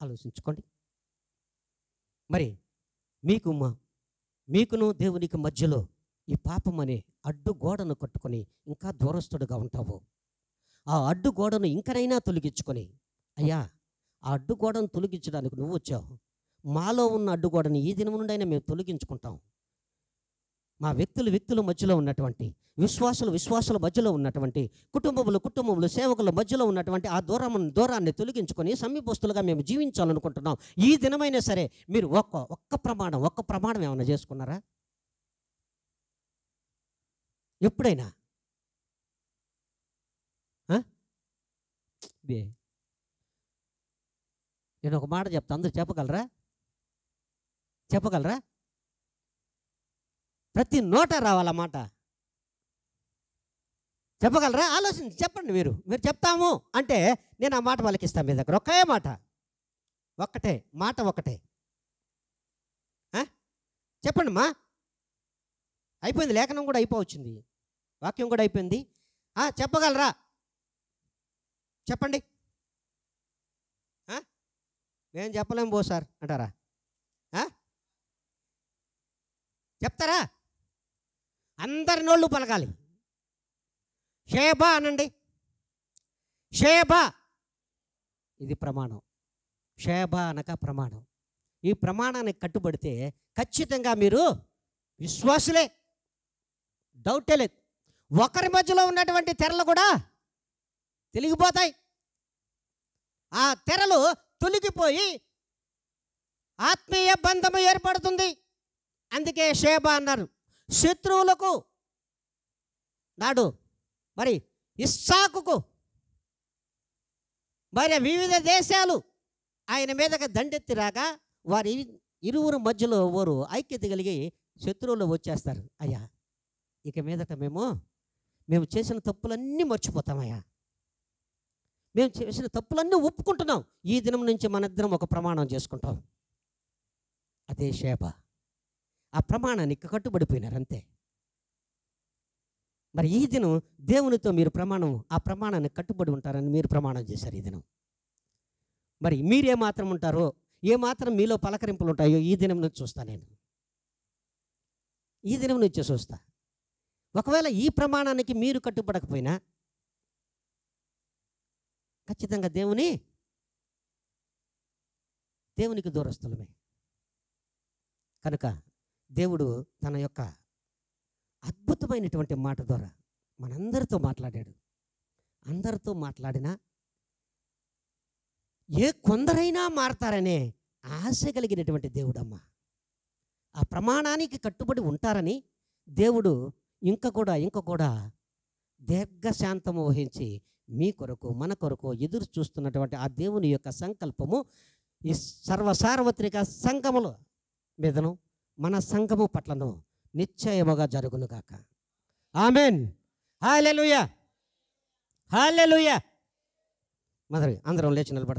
ఆలోచించుకోండి. మరి మీకును దేవునికి మధ్యలో ఈ పాపం అనే అడ్డు గోడను కట్టుకొని ఇంకా దూరస్తుడుగా ఉంటావు. ఆ అడ్డు గోడను ఇంకనైనా తొలగించుకొని, అయ్యా ఆ అడ్డు గోడను తొలగించడానికి నువ్వు వచ్చావు, మాలో ఉన్న అడ్డు గోడను ఈ దినం నుండైనా మేము తొలగించుకుంటాం. మా వ్యక్తుల మధ్యలో ఉన్నటువంటి విశ్వాసుల మధ్యలో ఉన్నటువంటి కుటుంబములు సేవకుల మధ్యలో ఉన్నటువంటి ఆ దూరాన్ని తొలగించుకొని సమీపస్తులుగా మేము జీవించాలనుకుంటున్నాం. ఈ దినమైనా సరే మీరు ఒక్క ప్రమాణం ఏమైనా చేసుకున్నారా? ఎప్పుడైనా? నేను ఒక మాట చెప్తా, అందరూ చెప్పగలరా? ప్రతి నోట రావాలన్నమాట. చెప్పగలరా? ఆలోచించి చెప్పండి. మీరు చెప్తాము అంటే నేను ఆ మాట వాళ్ళకి ఇస్తాను. మీ దగ్గర ఒకే మాట, ఒక్కటే చెప్పండి మా. అయిపోయింది, లేఖనం కూడా అయిపోవచ్చింది, వాక్యం కూడా అయిపోయింది. చెప్పగలరా? చెప్పండి. మేము చెప్పలేము పో సార్ అంటారా? చెప్తారా? అందరి నోళ్ళు పలకాలి. షేబా అనండి. షేబా, ఇది ప్రమాణం. షేబా అనక ప్రమాణం. ఈ ప్రమాణానికి కట్టుబడితే ఖచ్చితంగా మీరు విశ్వాసులే, డౌటే లేదు. ఒకరి మధ్యలో ఉన్నటువంటి తెరలు కూడా తొలగిపోతాయి. ఆ తెరలు తొలగిపోయి ఆత్మీయ బంధము ఏర్పడుతుంది. అందుకే షేబా అన్నారు. శత్రువులకు నాడు మరి ఇస్సాకుకు మరి వివిధ దేశాలు ఆయన మీదకి దండెత్తి రాగా వారి ఇరువురు మధ్యలో వారు ఐక్యత కలిగి శత్రువులు వచ్చేస్తారు. అయ్యా ఇక మీదట మేము చేసిన తప్పులన్నీ మర్చిపోతామయ్యా, మేము చేసిన తప్పులన్నీ ఒప్పుకుంటున్నాం, ఈ దినం నుంచి మనిద్దరం ఒక ప్రమాణం చేసుకుంటాం. అదే షేబా. ఆ ప్రమాణానికి కట్టుబడిపోయినారు అంతే. మరి ఈ దినం దేవునితో మీరు ఆ ప్రమాణానికి కట్టుబడి ఉంటారని మీరు ప్రమాణం చేశారు ఈ దినం. మరి మీరేమాత్రం ఉంటారో, ఏమాత్రం మీలో పలకరింపులు ఉంటాయో ఈ దినం నుంచి చూస్తా. నేను ఈ దినం నుంచి చూస్తా. ఒకవేళ ఈ ప్రమాణానికి మీరు కట్టుబడకపోయినా ఖచ్చితంగా దేవునికి దూరస్తులమే. కనుక దేవుడు తన యొక్క అద్భుతమైనటువంటి మాట ద్వారా మనందరితో మాట్లాడాడు. అందరితో మాట్లాడినా కొందరైనా మారతారనే ఆశ కలిగినటువంటి దేవుడమ్మ. ఆ ప్రమాణానికి కట్టుబడి ఉంటారని దేవుడు ఇంకా కూడా దీర్ఘశాంతము వహించి మీ కొరకు మన కొరకు ఎదురు చూస్తున్నటువంటి ఆ దేవుని యొక్క సంకల్పము ఈ సర్వసార్వత్రిక సంఘముల మీదను మన సంఘము పట్లను నిశ్చయముగా జరుగునుగాక. ఆమెన్. హల్లెలూయా, హల్లెలూయా. అందరం లేచి నిలబడతాం.